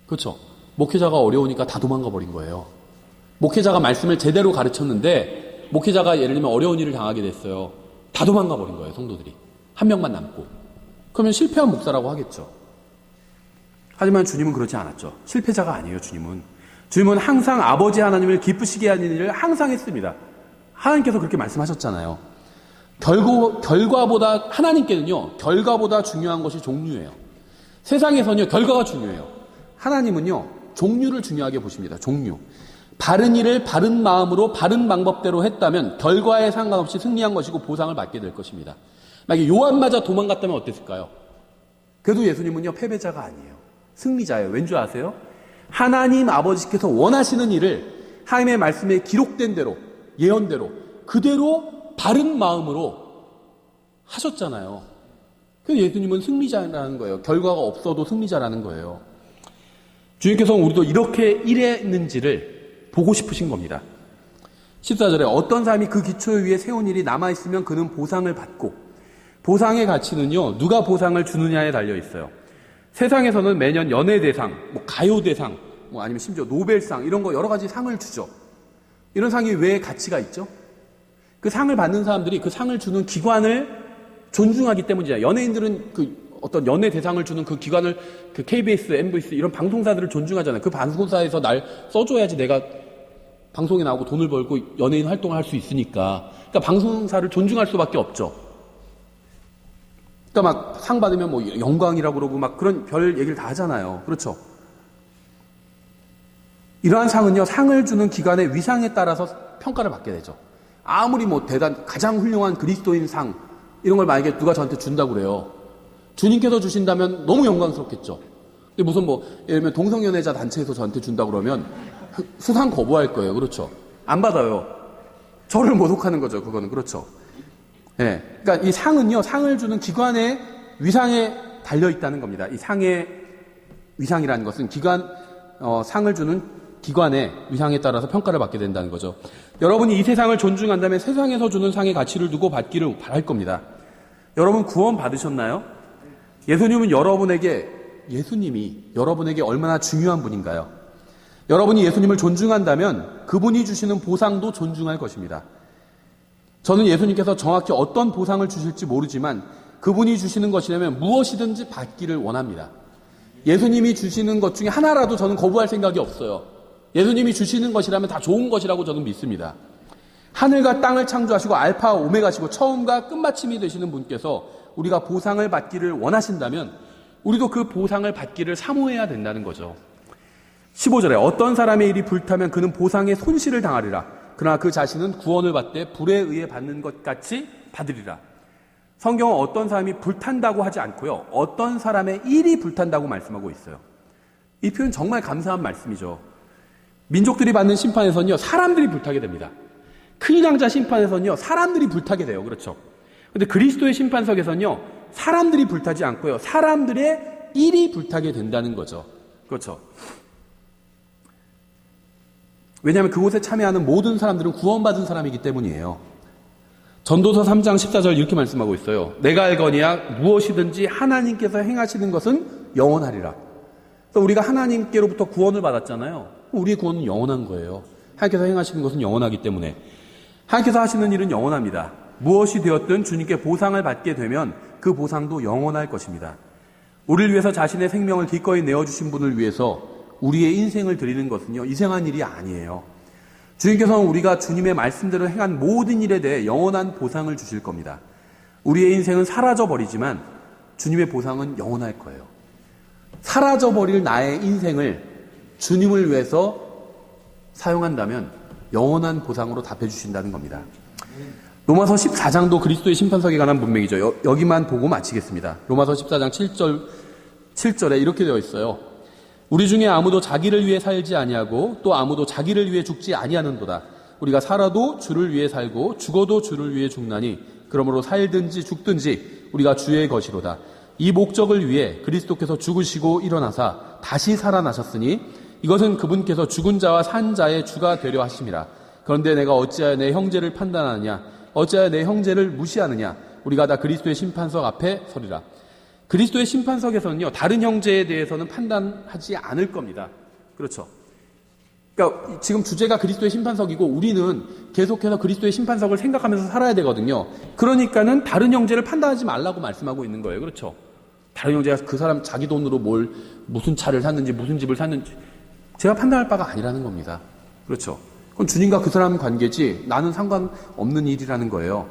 그렇죠. 목회자가 어려우니까 다 도망가 버린 거예요. 목회자가 말씀을 제대로 가르쳤는데 목회자가 예를 들면 어려운 일을 당하게 됐어요. 다 도망가 버린 거예요. 성도들이. 한 명만 남고. 그러면 실패한 목사라고 하겠죠. 하지만 주님은 그렇지 않았죠. 실패자가 아니에요. 주님은 항상 아버지 하나님을 기쁘시게 하는 일을 항상 했습니다. 하나님께서 그렇게 말씀하셨잖아요. 결과보다 하나님께는요, 결과보다 중요한 것이 종류예요. 세상에서는요, 결과가 중요해요. 하나님은요, 종류를 중요하게 보십니다. 종류. 바른 일을 바른 마음으로 바른 방법대로 했다면 결과에 상관없이 승리한 것이고 보상을 받게 될 것입니다. 만약에 요한마저 도망갔다면 어땠을까요? 그래도 예수님은요, 패배자가 아니에요. 승리자예요. 왠 줄 아세요? 하나님 아버지께서 원하시는 일을 하나님의 말씀에 기록된 대로, 예언대로, 그대로 바른 마음으로 하셨잖아요. 그래서 예수님은 승리자라는 거예요. 결과가 없어도 승리자라는 거예요. 주님께서는 우리도 이렇게 일했는지를 보고 싶으신 겁니다. 14절에 어떤 사람이 그 기초 위에 세운 일이 남아있으면 그는 보상을 받고, 보상의 가치는요, 누가 보상을 주느냐에 달려 있어요. 세상에서는 매년 연예대상, 가요대상, 아니면 심지어 노벨상 이런 거 여러 가지 상을 주죠. 이런 상이 왜 가치가 있죠? 그 상을 받는 사람들이 그 상을 주는 기관을 존중하기 때문이잖아요. 연예인들은 그 어떤 연예 대상을 주는 그 기관을 그 KBS, MBC 이런 방송사들을 존중하잖아요. 그 방송사에서 날 써줘야지 내가 방송에 나오고 돈을 벌고 연예인 활동을 할 수 있으니까. 그러니까 방송사를 존중할 수밖에 없죠. 그러니까 그러니까 막 상 받으면 뭐 영광이라고 그러고 막 그런 별 얘기를 다 하잖아요. 그렇죠? 이러한 상은요, 상을 주는 기관의 위상에 따라서 평가를 받게 되죠. 아무리 뭐 가장 훌륭한 그리스도인 상, 이런 걸 만약에 누가 저한테 준다고 그래요. 주님께서 주신다면 너무 영광스럽겠죠. 근데 무슨 뭐, 예를 들면 동성연애자 단체에서 저한테 준다고 그러면 수상 거부할 거예요. 그렇죠? 안 받아요. 저를 모독하는 거죠. 그거는. 그렇죠? 예. 그러니까 이 상은요, 상을 주는 기관의 위상에 달려 있다는 겁니다. 이 상의 위상이라는 것은 상을 주는 기관의 위상에 따라서 평가를 받게 된다는 거죠. 여러분이 이 세상을 존중한다면 세상에서 주는 상의 가치를 두고 받기를 바랄 겁니다. 여러분 구원 받으셨나요? 예수님이 여러분에게 얼마나 중요한 분인가요? 여러분이 예수님을 존중한다면 그분이 주시는 보상도 존중할 것입니다. 저는 예수님께서 정확히 어떤 보상을 주실지 모르지만 그분이 주시는 것이라면 무엇이든지 받기를 원합니다. 예수님이 주시는 것 중에 하나라도 저는 거부할 생각이 없어요. 예수님이 주시는 것이라면 다 좋은 것이라고 저는 믿습니다. 하늘과 땅을 창조하시고 알파와 오메가시고 처음과 끝마침이 되시는 분께서 우리가 보상을 받기를 원하신다면 우리도 그 보상을 받기를 사모해야 된다는 거죠. 15절에 어떤 사람의 일이 불타면 그는 보상의 손실을 당하리라. 그러나 그 자신은 구원을 받되 불에 의해 받는 것 같이 받으리라. 성경은 어떤 사람이 불탄다고 하지 않고요. 어떤 사람의 일이 불탄다고 말씀하고 있어요. 이 표현 정말 감사한 말씀이죠. 민족들이 받는 심판에서는요. 사람들이 불타게 됩니다. 큰 왕자 심판에서는요. 사람들이 불타게 돼요. 그렇죠. 그런데 그리스도의 심판석에서는요. 사람들이 불타지 않고요. 사람들의 일이 불타게 된다는 거죠. 그렇죠. 왜냐하면 그곳에 참여하는 모든 사람들은 구원받은 사람이기 때문이에요. 전도서 3장 14절 이렇게 말씀하고 있어요. 내가 알거니와 무엇이든지 하나님께서 행하시는 것은 영원하리라. 그래서 우리가 하나님께로부터 구원을 받았잖아요. 우리의 구원은 영원한 거예요. 하나님께서 행하시는 것은 영원하기 때문에. 하나님께서 하시는 일은 영원합니다. 무엇이 되었든 주님께 보상을 받게 되면 그 보상도 영원할 것입니다. 우리를 위해서 자신의 생명을 기꺼이 내어주신 분을 위해서 우리의 인생을 드리는 것은요, 이상한 일이 아니에요. 주님께서는 우리가 주님의 말씀대로 행한 모든 일에 대해 영원한 보상을 주실 겁니다. 우리의 인생은 사라져버리지만 주님의 보상은 영원할 거예요. 사라져버릴 나의 인생을 주님을 위해서 사용한다면 영원한 보상으로 답해주신다는 겁니다. 로마서 14장도 그리스도의 심판석에 관한 문맥이죠. 여기만 보고 마치겠습니다. 로마서 14장 7절에 이렇게 되어 있어요. 우리 중에 아무도 자기를 위해 살지 아니하고 또 아무도 자기를 위해 죽지 아니하는도다. 우리가 살아도 주를 위해 살고 죽어도 주를 위해 죽나니 그러므로 살든지 죽든지 우리가 주의 것이로다. 이 목적을 위해 그리스도께서 죽으시고 일어나사 다시 살아나셨으니 이것은 그분께서 죽은 자와 산 자의 주가 되려 하심이라. 그런데 내가 어찌하여 내 형제를 판단하느냐? 어찌하여 내 형제를 무시하느냐? 우리가 다 그리스도의 심판석 앞에 서리라. 그리스도의 심판석에서는요, 다른 형제에 대해서는 판단하지 않을 겁니다. 그렇죠. 그러니까 지금 주제가 그리스도의 심판석이고 우리는 계속해서 그리스도의 심판석을 생각하면서 살아야 되거든요. 그러니까는 다른 형제를 판단하지 말라고 말씀하고 있는 거예요. 그렇죠. 다른 형제가 그 사람 자기 돈으로 무슨 차를 샀는지 무슨 집을 샀는지 제가 판단할 바가 아니라는 겁니다. 그렇죠. 그건 주님과 그 사람 관계지 나는 상관없는 일이라는 거예요.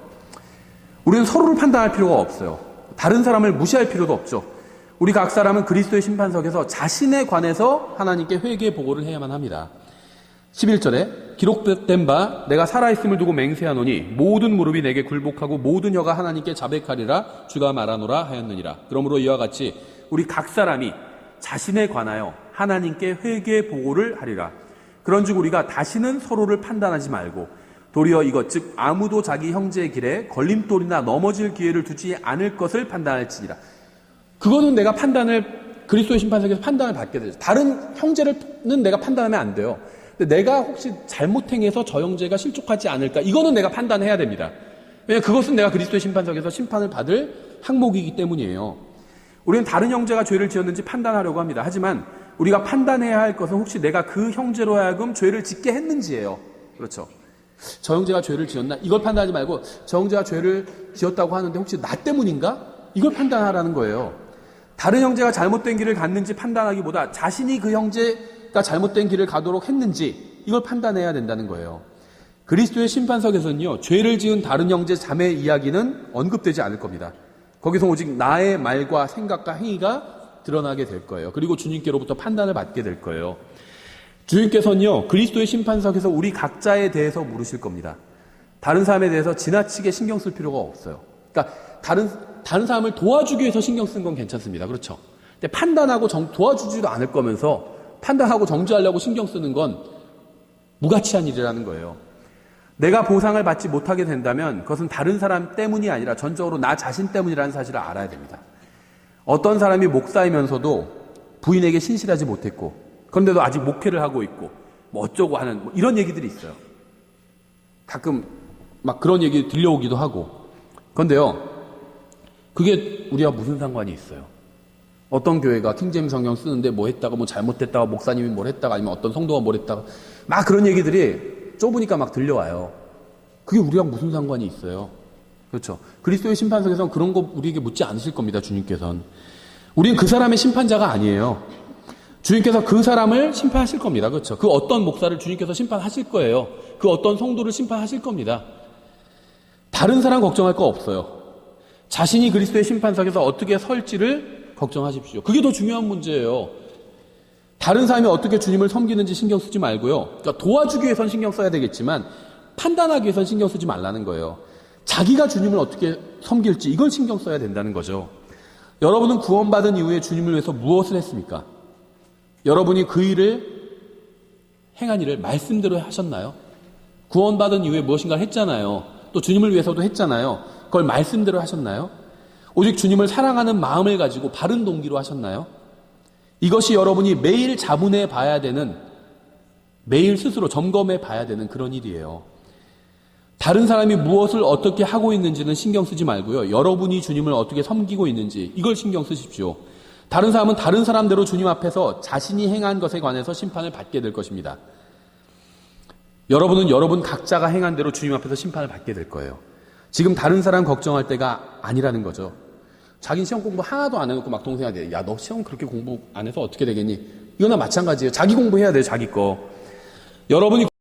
우리는 서로를 판단할 필요가 없어요. 다른 사람을 무시할 필요도 없죠. 우리 각 사람은 그리스도의 심판석에서 자신에 관해서 하나님께 회개 보고를 해야만 합니다. 11절에 기록된 바 내가 살아있음을 두고 맹세하노니 모든 무릎이 내게 굴복하고 모든 혀가 하나님께 자백하리라 주가 말하노라 하였느니라. 그러므로 이와 같이 우리 각 사람이 자신에 관하여 하나님께 회개 보고를 하리라. 그런즉 우리가 다시는 서로를 판단하지 말고 도리어 이것 즉 아무도 자기 형제의 길에 걸림돌이나 넘어질 기회를 두지 않을 것을 판단할지니라. 그거는 내가 그리스도의 심판석에서 판단을 받게 되죠. 다른 형제는 내가 판단하면 안 돼요. 근데 내가 혹시 잘못 행해서 저 형제가 실족하지 않을까? 이거는 내가 판단해야 됩니다. 왜냐하면 그것은 내가 그리스도의 심판석에서 심판을 받을 항목이기 때문이에요. 우리는 다른 형제가 죄를 지었는지 판단하려고 합니다. 하지만 우리가 판단해야 할 것은 혹시 내가 그 형제로 하여금 죄를 짓게 했는지예요. 그렇죠. 저 형제가 죄를 지었나? 이걸 판단하지 말고 저 형제가 죄를 지었다고 하는데 혹시 나 때문인가? 이걸 판단하라는 거예요. 다른 형제가 잘못된 길을 갔는지 판단하기보다 자신이 그 형제가 잘못된 길을 가도록 했는지 이걸 판단해야 된다는 거예요. 그리스도의 심판석에서는요. 죄를 지은 다른 형제 자매 이야기는 언급되지 않을 겁니다. 거기서 오직 나의 말과 생각과 행위가 드러나게 될 거예요. 그리고 주님께로부터 판단을 받게 될 거예요. 주님께서는요, 그리스도의 심판석에서 우리 각자에 대해서 물으실 겁니다. 다른 사람에 대해서 지나치게 신경 쓸 필요가 없어요. 그러니까 다른 사람을 도와주기 위해서 신경 쓴 건 괜찮습니다. 그렇죠? 근데 판단하고 도와주지도 않을 거면서 판단하고 정죄하려고 신경 쓰는 건 무가치한 일이라는 거예요. 내가 보상을 받지 못하게 된다면 그것은 다른 사람 때문이 아니라 전적으로 나 자신 때문이라는 사실을 알아야 됩니다. 어떤 사람이 목사이면서도 부인에게 신실하지 못했고 그런데도 아직 목회를 하고 있고 뭐 어쩌고 하는 뭐 이런 얘기들이 있어요. 가끔 막 그런 얘기 들려오기도 하고. 그런데요, 그게 우리와 무슨 상관이 있어요? 어떤 교회가 킹제임스 성경 쓰는데 뭐 했다가 뭐 잘못됐다가 목사님이 뭘 했다가 아니면 어떤 성도가 뭘 했다가 막 그런 얘기들이 좁으니까 막 들려와요. 그게 우리랑 무슨 상관이 있어요? 그렇죠. 그리스도의 심판석에서는 그런 거 우리에게 묻지 않으실 겁니다. 주님께서는. 우리는 그 사람의 심판자가 아니에요. 주님께서 그 사람을 심판하실 겁니다. 그렇죠. 그 어떤 목사를 주님께서 심판하실 거예요. 그 어떤 성도를 심판하실 겁니다. 다른 사람 걱정할 거 없어요. 자신이 그리스도의 심판석에서 어떻게 설지를 걱정하십시오. 그게 더 중요한 문제예요. 다른 사람이 어떻게 주님을 섬기는지 신경 쓰지 말고요. 그러니까 도와주기 위해선 신경 써야 되겠지만 판단하기 위해선 신경 쓰지 말라는 거예요. 자기가 주님을 어떻게 섬길지 이걸 신경 써야 된다는 거죠. 여러분은 구원받은 이후에 주님을 위해서 무엇을 했습니까? 여러분이 그 일을 행한 일을 말씀대로 하셨나요? 구원받은 이후에 무엇인가 했잖아요. 또 주님을 위해서도 했잖아요. 그걸 말씀대로 하셨나요? 오직 주님을 사랑하는 마음을 가지고 바른 동기로 하셨나요? 이것이 여러분이 매일 자문해 봐야 되는, 매일 스스로 점검해 봐야 되는 그런 일이에요. 다른 사람이 무엇을 어떻게 하고 있는지는 신경 쓰지 말고요. 여러분이 주님을 어떻게 섬기고 있는지 이걸 신경 쓰십시오. 다른 사람은 다른 사람대로 주님 앞에서 자신이 행한 것에 관해서 심판을 받게 될 것입니다. 여러분은 여러분 각자가 행한 대로 주님 앞에서 심판을 받게 될 거예요. 지금 다른 사람 걱정할 때가 아니라는 거죠. 자기 시험 공부 하나도 안 해놓고 막 동생한테 야, 너 시험 그렇게 공부 안 해서 어떻게 되겠니? 이거나 마찬가지예요. 자기 공부해야 돼요. 자기 거. 여러분이